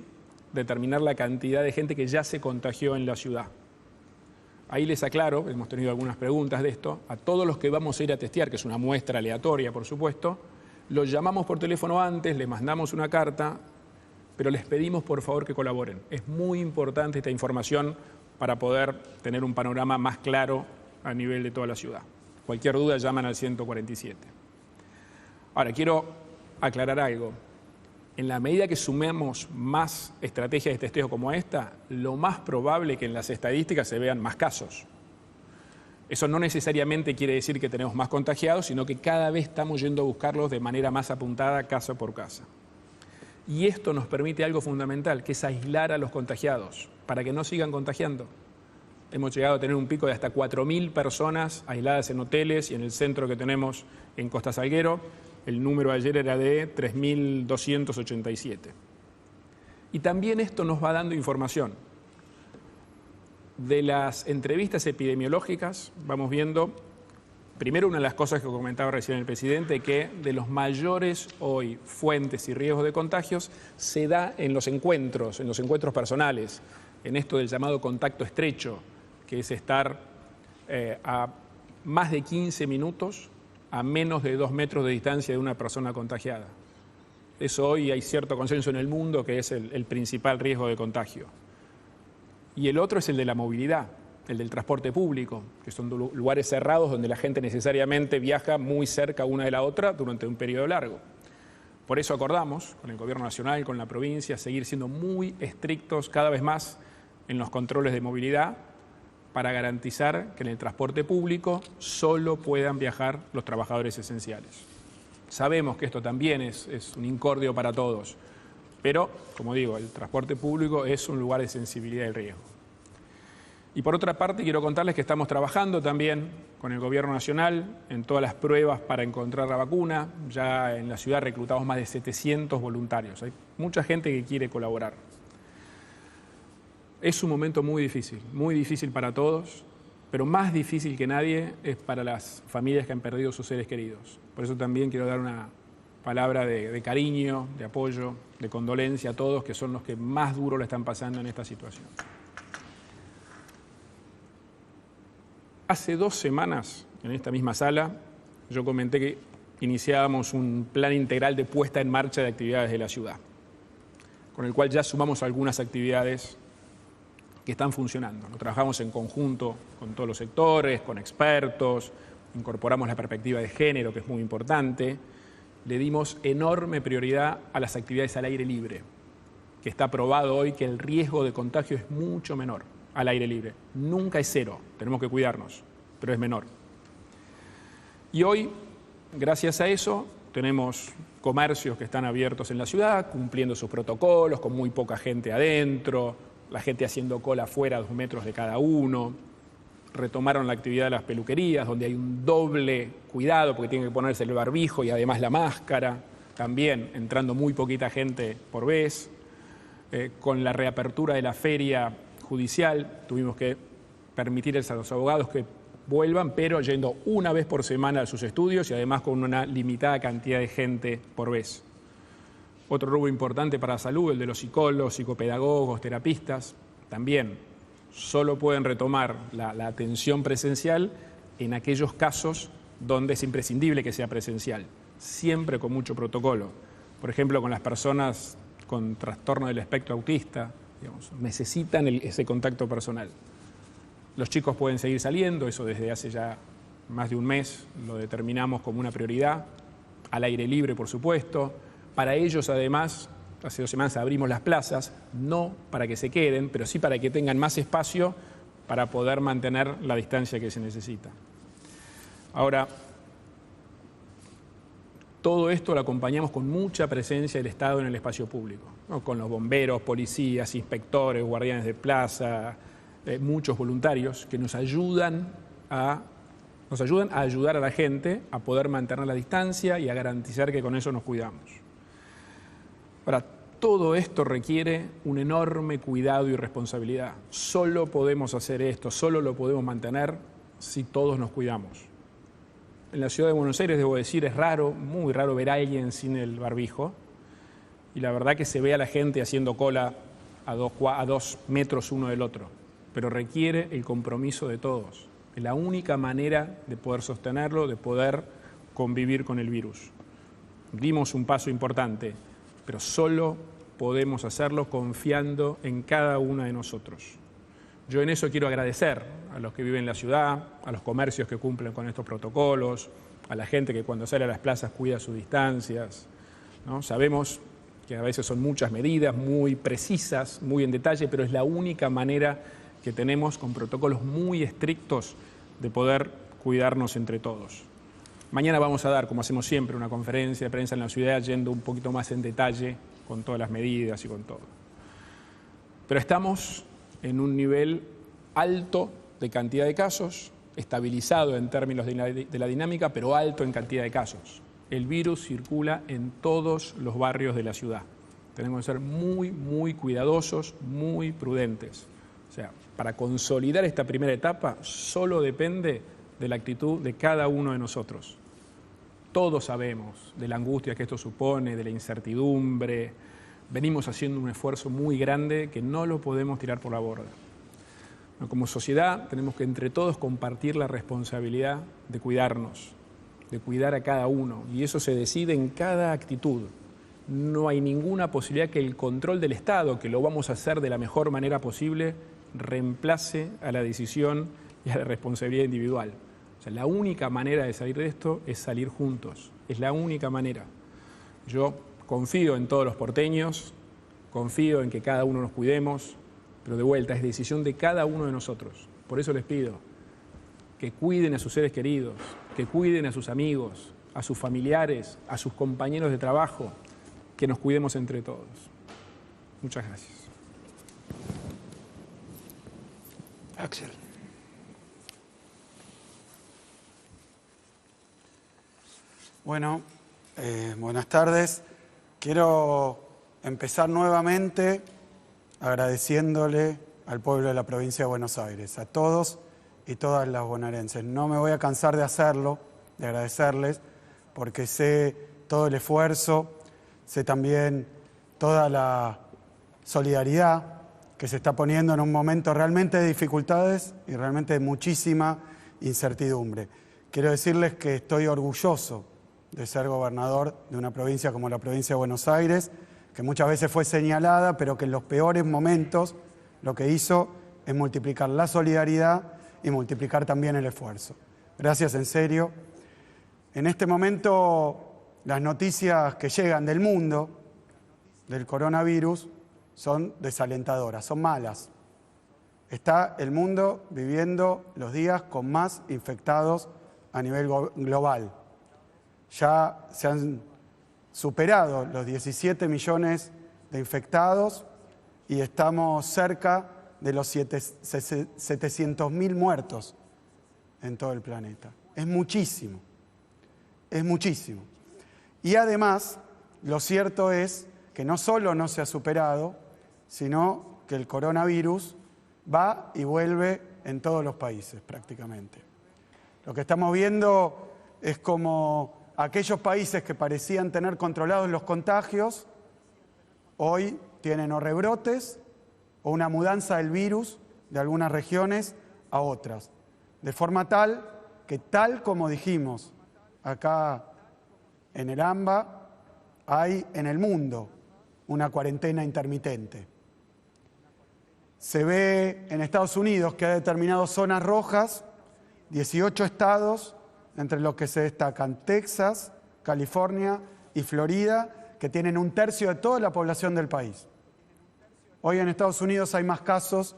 Speaker 2: determinar la cantidad de gente que ya se contagió en la ciudad. Ahí les aclaro, hemos tenido algunas preguntas de esto, a todos los que vamos a ir a testear, que es una muestra aleatoria, por supuesto, los llamamos por teléfono antes, les mandamos una carta, pero les pedimos por favor que colaboren. Es muy importante esta información para poder tener un panorama más claro a nivel de toda la ciudad. Cualquier duda llaman al 147. Ahora, quiero aclarar algo. En la medida que sumemos más estrategias de testeo como esta, lo más probable es que en las estadísticas se vean más casos. Eso no necesariamente quiere decir que tenemos más contagiados, sino que cada vez estamos yendo a buscarlos de manera más apuntada, casa por casa. Y esto nos permite algo fundamental, que es aislar a los contagiados, para que no sigan contagiando. Hemos llegado a tener un pico de hasta 4.000 personas aisladas en hoteles y en el centro que tenemos en Costa Salguero. El número ayer era de 3.287. Y también esto nos va dando información. De las entrevistas epidemiológicas vamos viendo, primero una de las cosas que comentaba recién el presidente, que de los mayores hoy fuentes y riesgos de contagios se da en los encuentros personales, en esto del llamado contacto estrecho, que es estar a más de 15 minutos a menos de 2 metros de distancia de una persona contagiada. Eso hoy hay cierto consenso en el mundo que es el principal riesgo de contagio. Y el otro es el de la movilidad, el del transporte público, que son lugares cerrados donde la gente necesariamente viaja muy cerca una de la otra durante un periodo largo. Por eso acordamos con el Gobierno Nacional, con la provincia, seguir siendo muy estrictos cada vez más en los controles de movilidad para garantizar que en el transporte público solo puedan viajar los trabajadores esenciales. Sabemos que esto también es un incordio para todos, pero, como digo, el transporte público es un lugar de sensibilidad y riesgo. Y por otra parte, quiero contarles que estamos trabajando también con el Gobierno Nacional en todas las pruebas para encontrar la vacuna. Ya en la ciudad reclutamos más de 700 voluntarios. Hay mucha gente que quiere colaborar. Es un momento muy difícil para todos, pero más difícil que nadie es para las familias que han perdido sus seres queridos. Por eso también quiero dar una palabra de cariño, de apoyo, de condolencia a todos, que son los que más duro le están pasando en esta situación. Hace 2 semanas, en esta misma sala, yo comenté que iniciábamos un plan integral de puesta en marcha de actividades de la ciudad, con el cual ya sumamos algunas actividades que están funcionando. Trabajamos en conjunto con todos los sectores, con expertos, incorporamos la perspectiva de género, que es muy importante. Le dimos enorme prioridad a las actividades al aire libre, que está probado hoy que el riesgo de contagio es mucho menor al aire libre. Nunca es cero, tenemos que cuidarnos, pero es menor. Y hoy, gracias a eso, tenemos comercios que están abiertos en la ciudad, cumpliendo sus protocolos, con muy poca gente adentro, la gente haciendo cola afuera a 2 metros de cada uno. Retomaron la actividad de las peluquerías, donde hay un doble cuidado porque tienen que ponerse el barbijo y además la máscara. También entrando muy poquita gente por vez. Con la reapertura de la feria judicial tuvimos que permitir a los abogados que vuelvan, pero yendo una vez por semana a sus estudios y además con una limitada cantidad de gente por vez. Otro rubro importante para la salud, el de los psicólogos, psicopedagogos, terapistas, también solo pueden retomar la atención presencial en aquellos casos donde es imprescindible que sea presencial, siempre con mucho protocolo. Por ejemplo, con las personas con trastorno del espectro autista, digamos, necesitan ese contacto personal. Los chicos pueden seguir saliendo, eso desde hace ya más de un mes lo determinamos como una prioridad, al aire libre, por supuesto. Para ellos, además, hace 2 semanas abrimos las plazas, no para que se queden, pero sí para que tengan más espacio para poder mantener la distancia que se necesita. Ahora, todo esto lo acompañamos con mucha presencia del Estado en el espacio público, ¿no? Con los bomberos, policías, inspectores, guardianes de plaza, muchos voluntarios que nos ayudan a ayudar a la gente a poder mantener la distancia y a garantizar que con eso nos cuidamos. Ahora, todo esto requiere un enorme cuidado y responsabilidad. Solo podemos hacer esto, solo lo podemos mantener si todos nos cuidamos. En la ciudad de Buenos Aires, debo decir, es raro, muy raro ver a alguien sin el barbijo. Y la verdad que se ve a la gente haciendo cola a 2 metros uno del otro. Pero requiere el compromiso de todos. Es la única manera de poder sostenerlo, de poder convivir con el virus. Dimos un paso importante, pero solo podemos hacerlo confiando en cada uno de nosotros. Yo en eso quiero agradecer a los que viven en la ciudad, a los comercios que cumplen con estos protocolos, a la gente que cuando sale a las plazas cuida sus distancias, ¿no? Sabemos que a veces son muchas medidas, muy precisas, muy en detalle, pero es la única manera que tenemos con protocolos muy estrictos de poder cuidarnos entre todos. Mañana vamos a dar, como hacemos siempre, una conferencia de prensa en la ciudad yendo un poquito más en detalle con todas las medidas y con todo. Pero estamos en un nivel alto de cantidad de casos, estabilizado en términos de la dinámica, pero alto en cantidad de casos. El virus circula en todos los barrios de la ciudad. Tenemos que ser muy, muy cuidadosos, muy prudentes. O sea, para consolidar esta primera etapa solo depende de la actitud de cada uno de nosotros. Todos sabemos de la angustia que esto supone, de la incertidumbre. Venimos haciendo un esfuerzo muy grande que no lo podemos tirar por la borda. Como sociedad tenemos que entre todos compartir la responsabilidad de cuidarnos, de cuidar a cada uno, y eso se decide en cada actitud. No hay ninguna posibilidad que el control del Estado, que lo vamos a hacer de la mejor manera posible, reemplace a la decisión y a la responsabilidad individual. O sea, la única manera de salir de esto es salir juntos, es la única manera. Yo confío en todos los porteños, confío en que cada uno nos cuidemos, pero de vuelta es decisión de cada uno de nosotros. Por eso les pido que cuiden a sus seres queridos, que cuiden a sus amigos, a sus familiares, a sus compañeros de trabajo, que nos cuidemos entre todos. Muchas gracias.
Speaker 1: Axel.
Speaker 3: Bueno, buenas tardes. Quiero empezar nuevamente agradeciéndole al pueblo de la provincia de Buenos Aires, a todos y todas las bonaerenses. No me voy a cansar de hacerlo, de agradecerles, porque sé todo el esfuerzo, sé también toda la solidaridad que se está poniendo en un momento realmente de dificultades y realmente de muchísima incertidumbre. Quiero decirles que estoy orgulloso de ser gobernador de una provincia como la provincia de Buenos Aires, que muchas veces fue señalada, pero que en los peores momentos lo que hizo es multiplicar la solidaridad y multiplicar también el esfuerzo. Gracias, en serio. En este momento, las noticias que llegan del mundo, del coronavirus, son desalentadoras, son malas. Está el mundo viviendo los días con más infectados a nivel global. Ya se han superado los 17 millones de infectados y estamos cerca de los 700.000 muertos en todo el planeta. Es muchísimo, es muchísimo. Y además, lo cierto es que no solo no se ha superado, sino que el coronavirus va y vuelve en todos los países prácticamente. Lo que estamos viendo es como aquellos países que parecían tener controlados los contagios, hoy tienen o rebrotes o una mudanza del virus de algunas regiones a otras. De forma tal que, tal como dijimos acá en el AMBA, hay en el mundo una cuarentena intermitente. Se ve en Estados Unidos que ha determinado zonas rojas, 18 estados, entre los que se destacan Texas, California y Florida, que tienen 1/3 de toda la población del país. Hoy en Estados Unidos hay más casos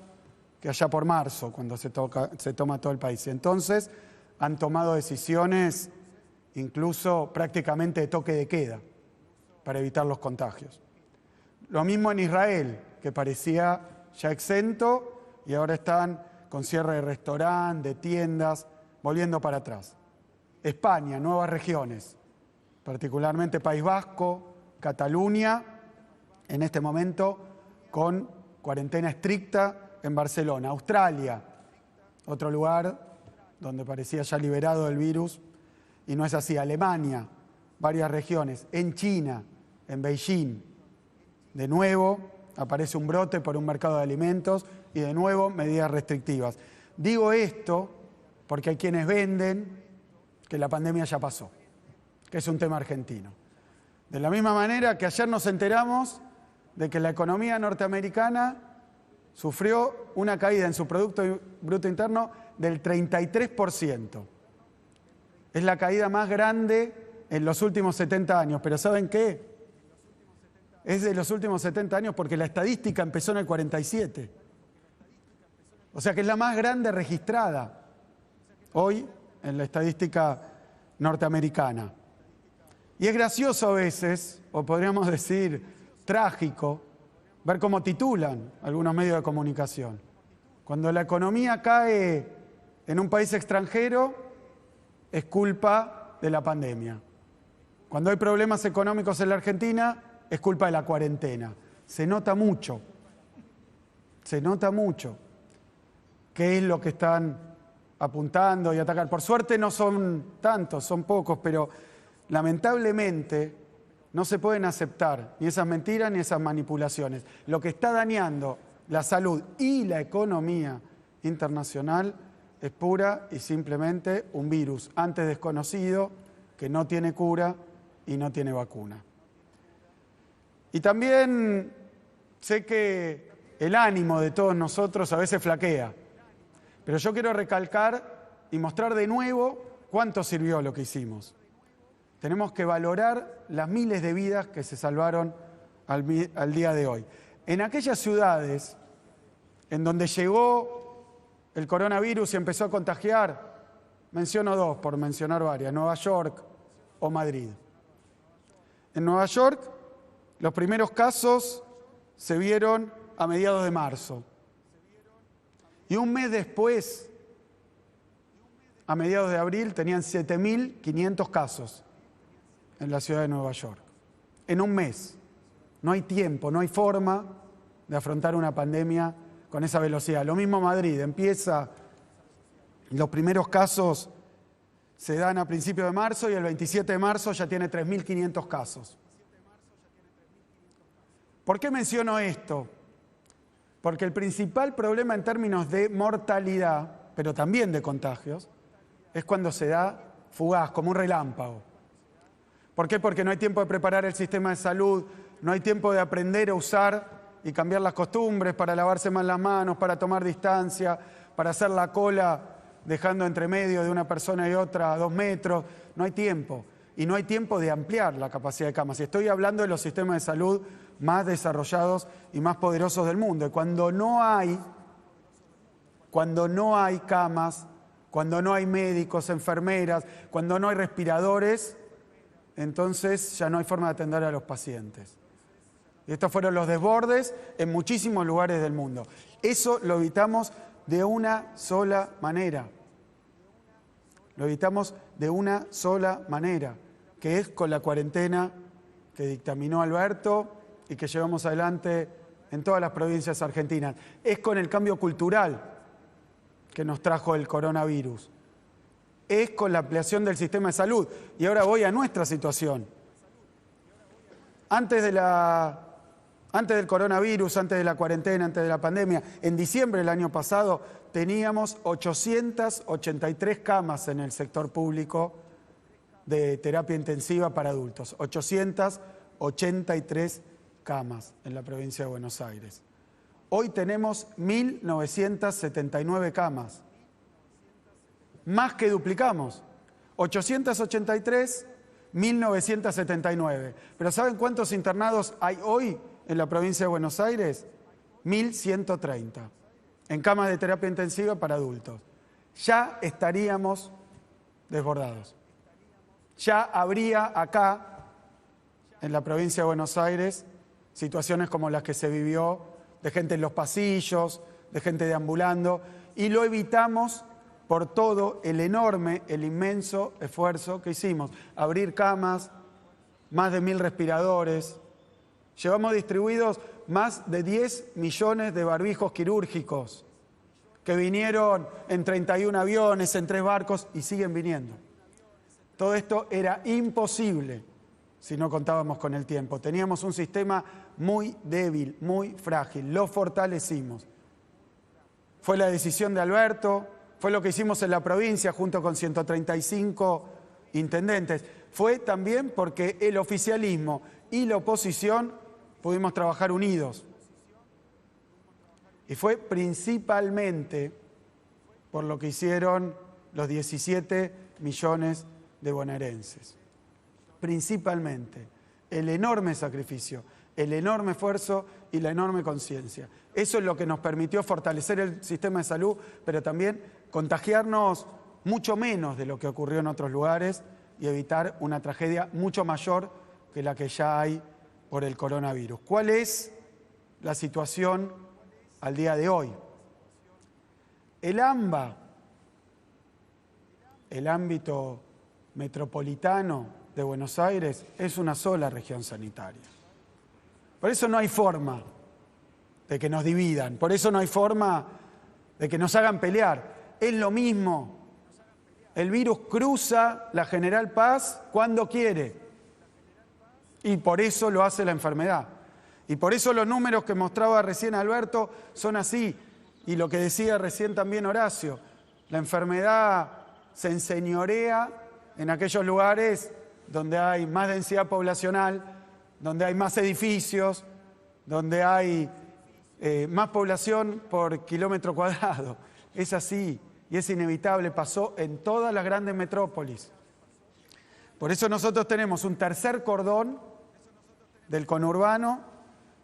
Speaker 3: que allá por marzo, cuando se toma todo el país. Y entonces han tomado decisiones incluso prácticamente de toque de queda para evitar los contagios. Lo mismo en Israel, que parecía ya exento y ahora están con cierre de restaurantes, de tiendas, volviendo para atrás. España, nuevas regiones, particularmente País Vasco, Cataluña, en este momento con cuarentena estricta en Barcelona. Australia, otro lugar donde parecía ya liberado del virus, y no es así. Alemania, varias regiones. En China, en Beijing, de nuevo aparece un brote por un mercado de alimentos y de nuevo medidas restrictivas. Digo esto porque hay quienes venden que la pandemia ya pasó, que es un tema argentino. De la misma manera que ayer nos enteramos de que la economía norteamericana sufrió una caída en su Producto Bruto Interno del 33%. Es la caída más grande en los últimos 70 años. Pero ¿saben qué? Es de los últimos 70 años porque la estadística empezó en el 47. O sea que es la más grande registrada hoy en la estadística norteamericana. Y es gracioso a veces, o podríamos decir trágico, ver cómo titulan algunos medios de comunicación. Cuando la economía cae en un país extranjero, es culpa de la pandemia. Cuando hay problemas económicos en la Argentina, es culpa de la cuarentena. Se nota mucho qué es lo que están apuntando y atacar. Por suerte no son tantos, son pocos, pero lamentablemente no se pueden aceptar ni esas mentiras ni esas manipulaciones. Lo que está dañando la salud y la economía internacional es pura y simplemente un virus antes desconocido que no tiene cura y no tiene vacuna. Y también sé que el ánimo de todos nosotros a veces flaquea, pero yo quiero recalcar y mostrar de nuevo cuánto sirvió lo que hicimos. Tenemos que valorar las miles de vidas que se salvaron al día de hoy. En aquellas ciudades en donde llegó el coronavirus y empezó a contagiar, menciono dos por mencionar varias, Nueva York o Madrid. En Nueva York, los primeros casos se vieron a mediados de marzo. Y un mes después, a mediados de abril, tenían 7.500 casos en la ciudad de Nueva York. En un mes. No hay tiempo, no hay forma de afrontar una pandemia con esa velocidad. Lo mismo Madrid, los primeros casos se dan a principios de marzo y el 27 de marzo ya tiene 3.500 casos. ¿Por qué menciono esto? Porque el principal problema en términos de mortalidad, pero también de contagios, es cuando se da fugaz, como un relámpago. ¿Por qué? Porque no hay tiempo de preparar el sistema de salud, no hay tiempo de aprender a usar y cambiar las costumbres para lavarse más las manos, para tomar distancia, para hacer la cola dejando entre medio de una persona y otra a 2 metros. No hay tiempo. Y no hay tiempo de ampliar la capacidad de camas. Y estoy hablando de los sistemas de salud más desarrollados y más poderosos del mundo. Y cuando no hay camas, cuando no hay médicos, enfermeras, cuando no hay respiradores, entonces ya no hay forma de atender a los pacientes. Y estos fueron los desbordes en muchísimos lugares del mundo. Eso lo evitamos de una sola manera. Lo evitamos de una sola manera, que es con la cuarentena que dictaminó Alberto y que llevamos adelante en todas las provincias argentinas. Es con el cambio cultural que nos trajo el coronavirus. Es con la ampliación del sistema de salud. Y ahora voy a nuestra situación. Antes del coronavirus, antes de la cuarentena, antes de la pandemia, en diciembre del año pasado teníamos 883 camas en el sector público de terapia intensiva para adultos. 883 camas en la provincia de Buenos Aires. Hoy tenemos 1.979 camas. Más que duplicamos. 883, 1.979. Pero ¿saben cuántos internados hay hoy en la provincia de Buenos Aires? 1.130. En camas de terapia intensiva para adultos. Ya estaríamos desbordados. Ya habría acá, en la provincia de Buenos Aires, situaciones como las que se vivió, de gente en los pasillos, de gente deambulando, y lo evitamos por todo el enorme, el inmenso esfuerzo que hicimos. Abrir camas, más de 1.000 respiradores. Llevamos distribuidos más de 10 millones de barbijos quirúrgicos que vinieron en 31 aviones, en 3 barcos y siguen viniendo. Todo esto era imposible si no contábamos con el tiempo. Teníamos un sistema muy débil, muy frágil. Lo fortalecimos. Fue la decisión de Alberto, fue lo que hicimos en la provincia junto con 135 intendentes. Fue también porque el oficialismo y la oposición pudimos trabajar unidos. Y fue principalmente por lo que hicieron los 17 millones de bonaerenses. Principalmente el enorme sacrificio, el enorme esfuerzo y la enorme conciencia. Eso es lo que nos permitió fortalecer el sistema de salud, pero también contagiarnos mucho menos de lo que ocurrió en otros lugares y evitar una tragedia mucho mayor que la que ya hay por el coronavirus. ¿Cuál es la situación al día de hoy? El AMBA, el ámbito metropolitano de Buenos Aires, es una sola región sanitaria. Por eso no hay forma de que nos dividan, por eso no hay forma de que nos hagan pelear. Es lo mismo. El virus cruza la General Paz cuando quiere. Y por eso lo hace la enfermedad. Y por eso los números que mostraba recién Alberto son así. Y lo que decía recién también Horacio. La enfermedad se enseñorea en aquellos lugares donde hay más densidad poblacional, donde hay más edificios, donde hay más población por kilómetro cuadrado. Es así y es inevitable, pasó en todas las grandes metrópolis. Por eso nosotros tenemos un tercer cordón del conurbano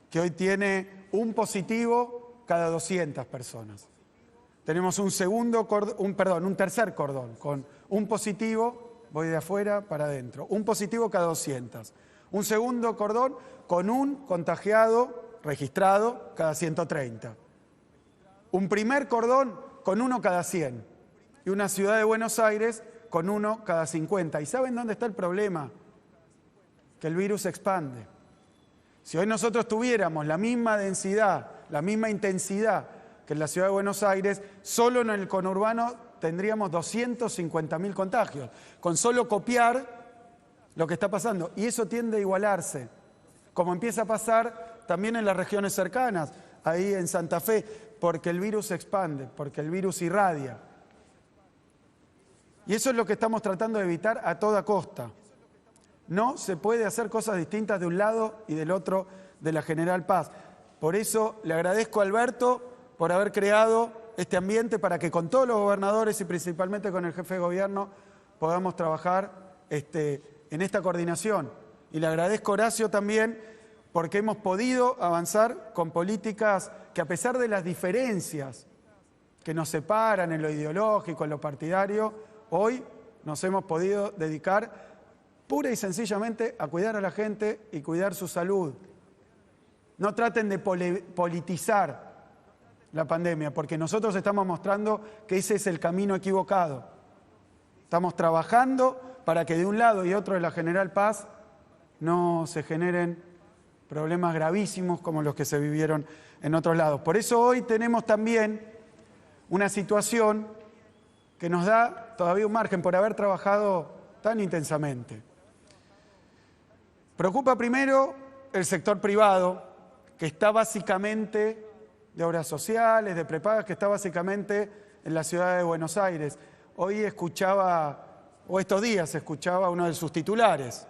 Speaker 3: que hoy tiene un positivo cada 200 personas. Tenemos un tercer cordón con un positivo, voy de afuera para adentro, un positivo cada 200. Un segundo cordón con un contagiado registrado cada 130. Un primer cordón con 1 cada 100. Y una ciudad de Buenos Aires con 1 cada 50. ¿Y saben dónde está el problema? Que el virus se expande. Si hoy nosotros tuviéramos la misma densidad, la misma intensidad que en la ciudad de Buenos Aires, solo en el conurbano tendríamos 250.000 contagios. Con solo copiar lo que está pasando. Y eso tiende a igualarse. Como empieza a pasar también en las regiones cercanas, ahí en Santa Fe, porque el virus se expande, porque el virus irradia. Y eso es lo que estamos tratando de evitar a toda costa. No se puede hacer cosas distintas de un lado y del otro de la General Paz. Por eso le agradezco a Alberto por haber creado este ambiente para que con todos los gobernadores y principalmente con el jefe de gobierno podamos trabajar en esta coordinación. Y le agradezco a Horacio también porque hemos podido avanzar con políticas que, a pesar de las diferencias que nos separan en lo ideológico, en lo partidario, hoy nos hemos podido dedicar pura y sencillamente a cuidar a la gente y cuidar su salud. No traten de politizar la pandemia, porque nosotros estamos mostrando que ese es el camino equivocado. Estamos trabajando para que de un lado y otro de la General Paz no se generen problemas gravísimos como los que se vivieron en otros lados. Por eso hoy tenemos también una situación que nos da todavía un margen por haber trabajado tan intensamente. Preocupa primero el sector privado, que está básicamente de obras sociales, de prepagas, que está básicamente en la ciudad de Buenos Aires. Hoy escuchaba, o estos días escuchaba a uno de sus titulares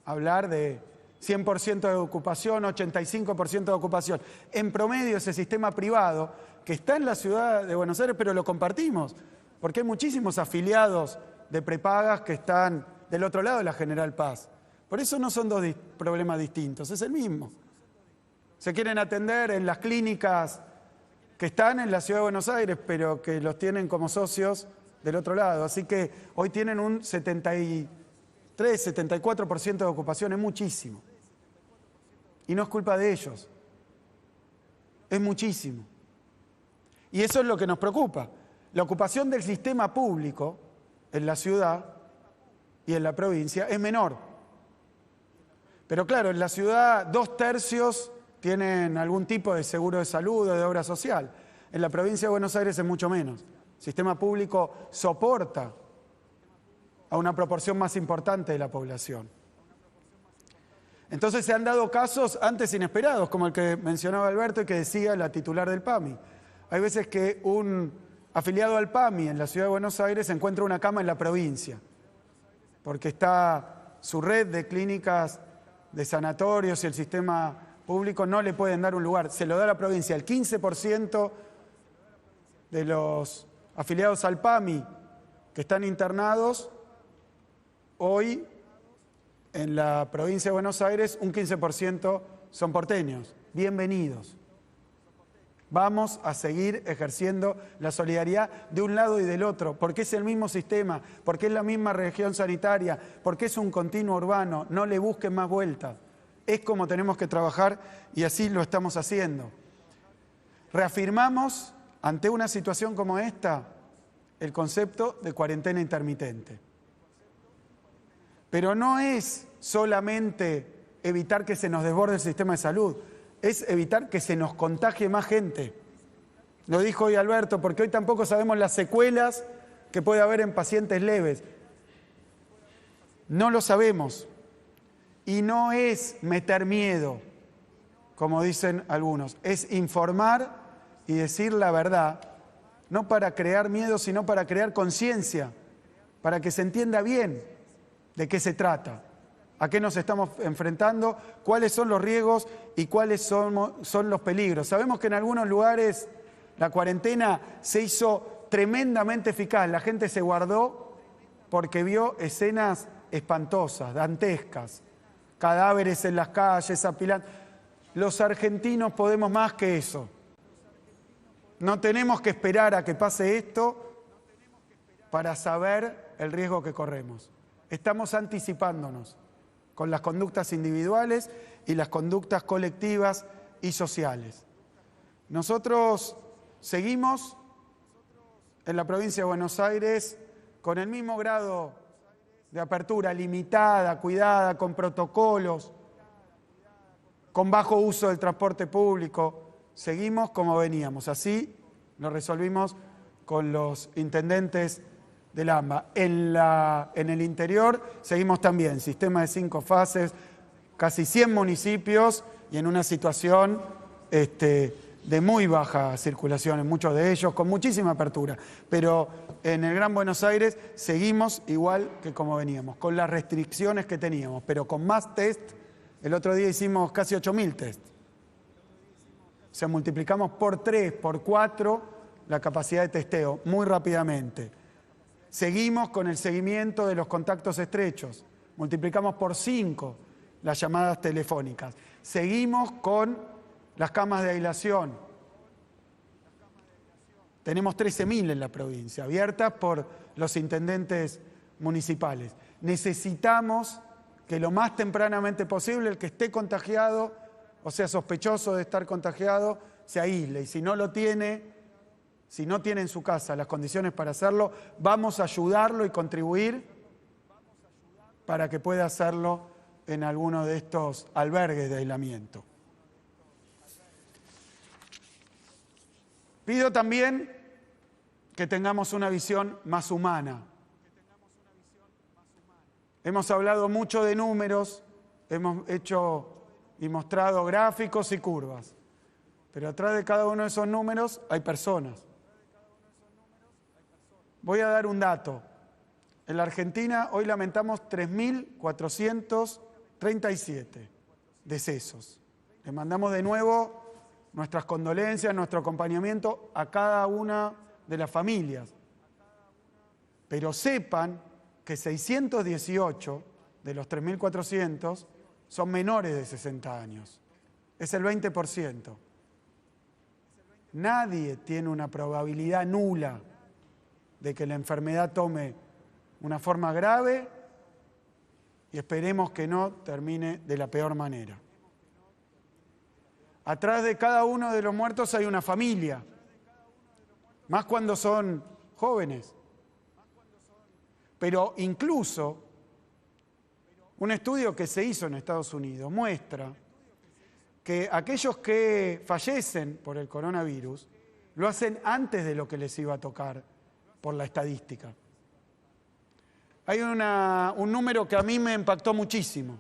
Speaker 3: hablar de 100% de ocupación, 85% de ocupación. En promedio ese sistema privado que está en la ciudad de Buenos Aires, pero lo compartimos, porque hay muchísimos afiliados de prepagas que están del otro lado de la General Paz. Por eso no son dos problemas distintos, es el mismo. Se quieren atender en las clínicas que están en la ciudad de Buenos Aires, pero que los tienen como socios del otro lado. Así que hoy tienen un 74% de ocupación, es muchísimo. Y no es culpa de ellos, es muchísimo. Y eso es lo que nos preocupa. La ocupación del sistema público en la ciudad y en la provincia es menor. Pero claro, en la ciudad 2/3 tienen algún tipo de seguro de salud o de obra social. En la provincia de Buenos Aires es mucho menos. El sistema público soporta a una proporción más importante de la población. Entonces se han dado casos antes inesperados, como el que mencionaba Alberto y que decía la titular del PAMI. Hay veces que un afiliado al PAMI en la ciudad de Buenos Aires encuentra una cama en la provincia, porque está su red de clínicas, de sanatorios y el sistema público no le pueden dar un lugar. Se lo da a la provincia. El 15% de los afiliados al PAMI que están internados hoy en la provincia de Buenos Aires, un 15% son porteños. Bienvenidos. Vamos a seguir ejerciendo la solidaridad de un lado y del otro, porque es el mismo sistema, porque es la misma región sanitaria, porque es un continuo urbano. No le busquen más vueltas. Es como tenemos que trabajar y así lo estamos haciendo. Reafirmamos, ante una situación como esta, el concepto de cuarentena intermitente. Pero no es solamente evitar que se nos desborde el sistema de salud, es evitar que se nos contagie más gente. Lo dijo hoy Alberto, porque hoy tampoco sabemos las secuelas que puede haber en pacientes leves. No lo sabemos. Y no es meter miedo, como dicen algunos, es informar y decir la verdad, no para crear miedo, sino para crear conciencia, para que se entienda bien de qué se trata, a qué nos estamos enfrentando, cuáles son los riesgos y cuáles son los peligros. Sabemos que en algunos lugares la cuarentena se hizo tremendamente eficaz, la gente se guardó porque vio escenas espantosas, dantescas, cadáveres en las calles, apilando. Los argentinos podemos más que eso. No tenemos que esperar a que pase esto para saber el riesgo que corremos. Estamos anticipándonos con las conductas individuales y las conductas colectivas y sociales. Nosotros seguimos en la provincia de Buenos Aires con el mismo grado de apertura, limitada, cuidada, con protocolos, con bajo uso del transporte público. Seguimos como veníamos. Así lo resolvimos con los intendentes del AMBA. En el interior seguimos también, sistema de 5 fases, casi 100 municipios y en una situación de muy baja circulación en muchos de ellos, con muchísima apertura. Pero en el Gran Buenos Aires seguimos igual que como veníamos, con las restricciones que teníamos, pero con más test. El otro día hicimos casi 8.000 test. O sea, multiplicamos por 3, por 4 la capacidad de testeo muy rápidamente. Seguimos con el seguimiento de los contactos estrechos. Multiplicamos por 5 las llamadas telefónicas. Seguimos con las camas de aislación. Tenemos 13.000 en la provincia, abiertas por los intendentes municipales. Necesitamos que lo más tempranamente posible el que esté contagiado, o sea, sospechoso de estar contagiado, se aísle. Y si no lo tiene, si no tiene en su casa las condiciones para hacerlo, vamos a ayudarlo y contribuir para que pueda hacerlo en alguno de estos albergues de aislamiento. Pido también que tengamos una visión más humana. Hemos hablado mucho de números, hemos hecho y mostrado gráficos y curvas, pero atrás de cada uno de esos números hay personas. Voy a dar un dato. En la Argentina hoy lamentamos 3.437 decesos. Le mandamos de nuevo nuestras condolencias, nuestro acompañamiento a cada una de las familias. Pero sepan que 618 de los 3.400 son menores de 60 años. Es el 20%. Nadie tiene una probabilidad nula de que la enfermedad tome una forma grave y esperemos que no termine de la peor manera. Atrás de cada uno de los muertos hay una familia, más cuando son jóvenes. Pero incluso un estudio que se hizo en Estados Unidos muestra que aquellos que fallecen por el coronavirus lo hacen antes de lo que les iba a tocar por la estadística. Hay un número que a mí me impactó muchísimo.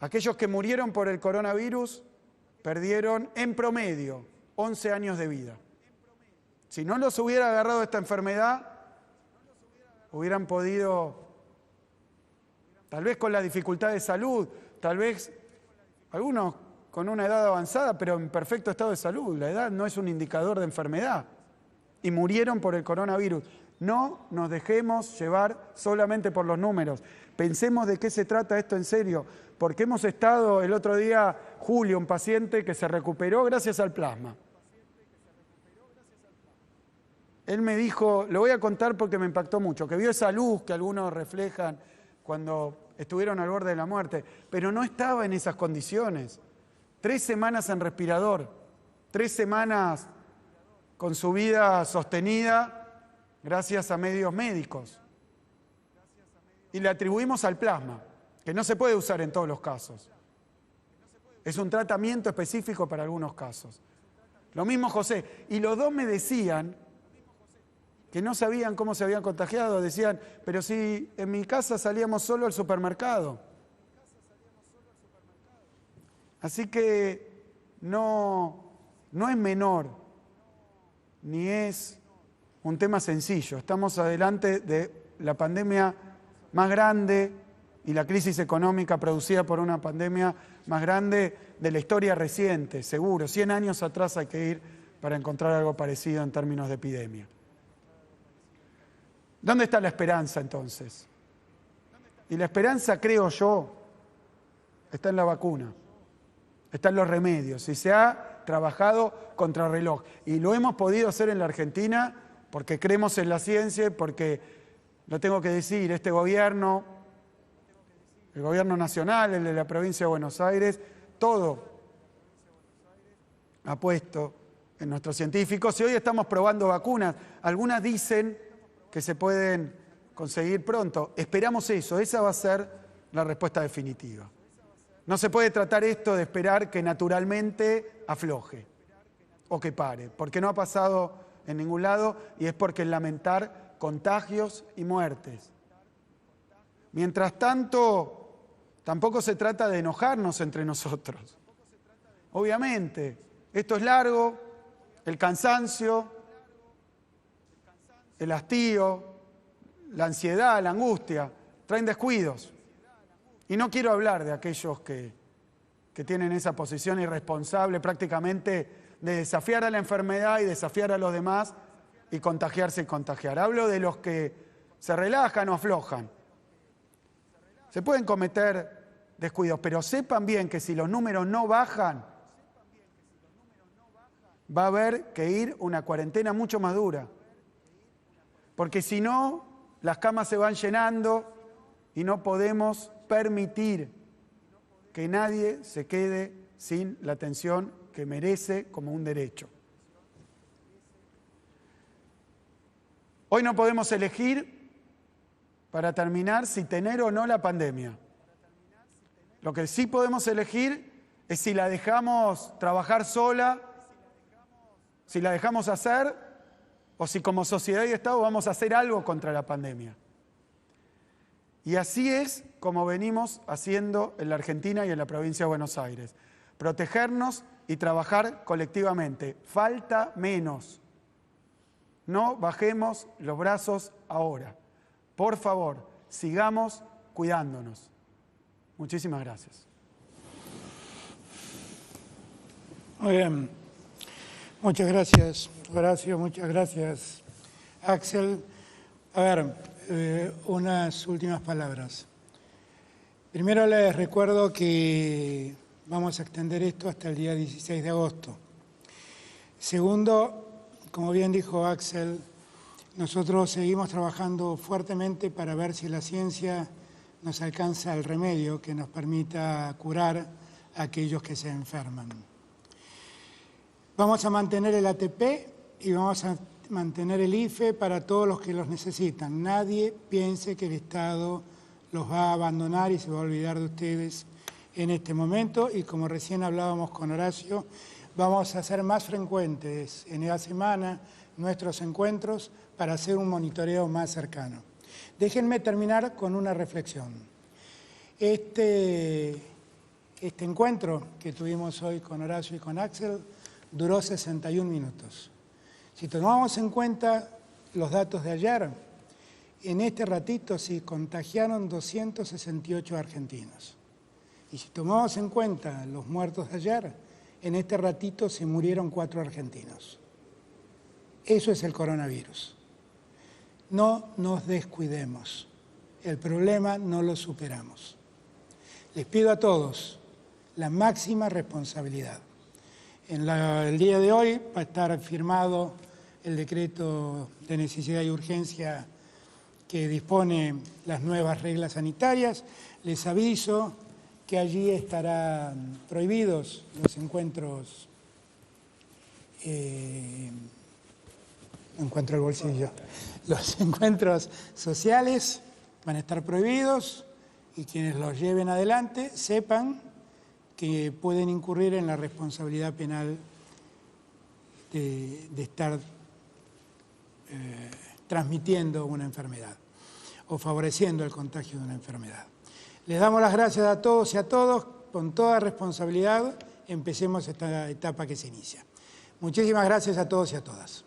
Speaker 3: Aquellos que murieron por el coronavirus perdieron en promedio 11 años de vida. Si no los hubiera agarrado esta enfermedad, hubieran podido, tal vez con la dificultad de salud, tal vez algunos con una edad avanzada, pero en perfecto estado de salud. La edad no es un indicador de enfermedad. Y murieron por el coronavirus. No nos dejemos llevar solamente por los números. Pensemos de qué se trata esto en serio, porque hemos estado el otro día, Julio, un paciente que se recuperó gracias al plasma. Él me dijo, lo voy a contar porque me impactó mucho, que vio esa luz que algunos reflejan cuando estuvieron al borde de la muerte, pero no estaba en esas condiciones. 3 semanas en respirador, 3 semanas con su vida sostenida gracias a medios médicos. Y le atribuimos al plasma, que no se puede usar en todos los casos. Es un tratamiento específico para algunos casos. Lo mismo José. Y los dos me decían que no sabían cómo se habían contagiado. Decían, pero si en mi casa salíamos solo al supermercado. Así que no es menor, ni es un tema sencillo. Estamos adelante de la pandemia más grande y la crisis económica producida por una pandemia más grande de la historia reciente, seguro. 100 años atrás hay que ir para encontrar algo parecido en términos de epidemia. ¿Dónde está la esperanza entonces? Y la esperanza, creo yo, está en la vacuna, está en los remedios y se ha trabajado contrarreloj. Y lo hemos podido hacer en la Argentina porque creemos en la ciencia y porque, lo tengo que decir, este gobierno, el gobierno nacional, el de la provincia de Buenos Aires, todo ha puesto en nuestros científicos y hoy estamos probando vacunas. Algunas dicen que se pueden conseguir pronto. Esperamos eso, esa va a ser la respuesta definitiva. No se puede tratar esto de esperar que naturalmente afloje o que pare, porque no ha pasado en ningún lado y es porque lamentar contagios y muertes. Mientras tanto, tampoco se trata de enojarnos entre nosotros. Obviamente, esto es largo, el cansancio el hastío, la ansiedad, la angustia, traen descuidos. Y no quiero hablar de aquellos que tienen esa posición irresponsable prácticamente de desafiar a la enfermedad y desafiar a los demás y contagiarse y contagiar. Hablo de los que se relajan o aflojan. Se pueden cometer descuidos, pero sepan bien que si los números no bajan, va a haber que ir una cuarentena mucho más dura. Porque si no, las camas se van llenando y no podemos permitir que nadie se quede sin la atención que merece como un derecho. Hoy no podemos elegir, para terminar, si tener o no la pandemia. Lo que sí podemos elegir es si la dejamos trabajar sola, si la dejamos hacer, o si como sociedad y Estado vamos a hacer algo contra la pandemia. Y así es como venimos haciendo en la Argentina y en la provincia de Buenos Aires. Protegernos y trabajar colectivamente. Falta menos. No bajemos los brazos ahora. Por favor, sigamos cuidándonos. Muchísimas gracias.
Speaker 1: Muy bien. Muchas gracias, Horacio. Muchas gracias, Axel. A ver, unas últimas palabras. Primero les recuerdo que vamos a extender esto hasta el día 16 de agosto. Segundo, como bien dijo Axel, nosotros seguimos trabajando fuertemente para ver si la ciencia nos alcanza el remedio que nos permita curar a aquellos que se enferman. Vamos a mantener el ATP y vamos a mantener el IFE para todos los que los necesitan. Nadie piense que el Estado los va a abandonar y se va a olvidar de ustedes en este momento. Y como recién hablábamos con Horacio, vamos a hacer más frecuentes en la semana nuestros encuentros para hacer un monitoreo más cercano. Déjenme terminar con una reflexión. Este encuentro que tuvimos hoy con Horacio y con Axel duró 61 minutos. Si tomamos en cuenta los datos de ayer, en este ratito se contagiaron 268 argentinos. Y si tomamos en cuenta los muertos de ayer, en este ratito se murieron 4 argentinos. Eso es el coronavirus. No nos descuidemos. El problema no lo superamos. Les pido a todos la máxima responsabilidad. El día de hoy va a estar firmado el decreto de necesidad y urgencia que dispone las nuevas reglas sanitarias. Les aviso que allí estarán prohibidos los encuentros. Encuentro el bolsillo. Los encuentros sociales van a estar prohibidos y quienes los lleven adelante sepan que pueden incurrir en la responsabilidad penal de estar transmitiendo una enfermedad o favoreciendo el contagio de una enfermedad. Les damos las gracias a todos y a todos. Con toda responsabilidad empecemos esta etapa que se inicia. Muchísimas gracias a todos y a todas.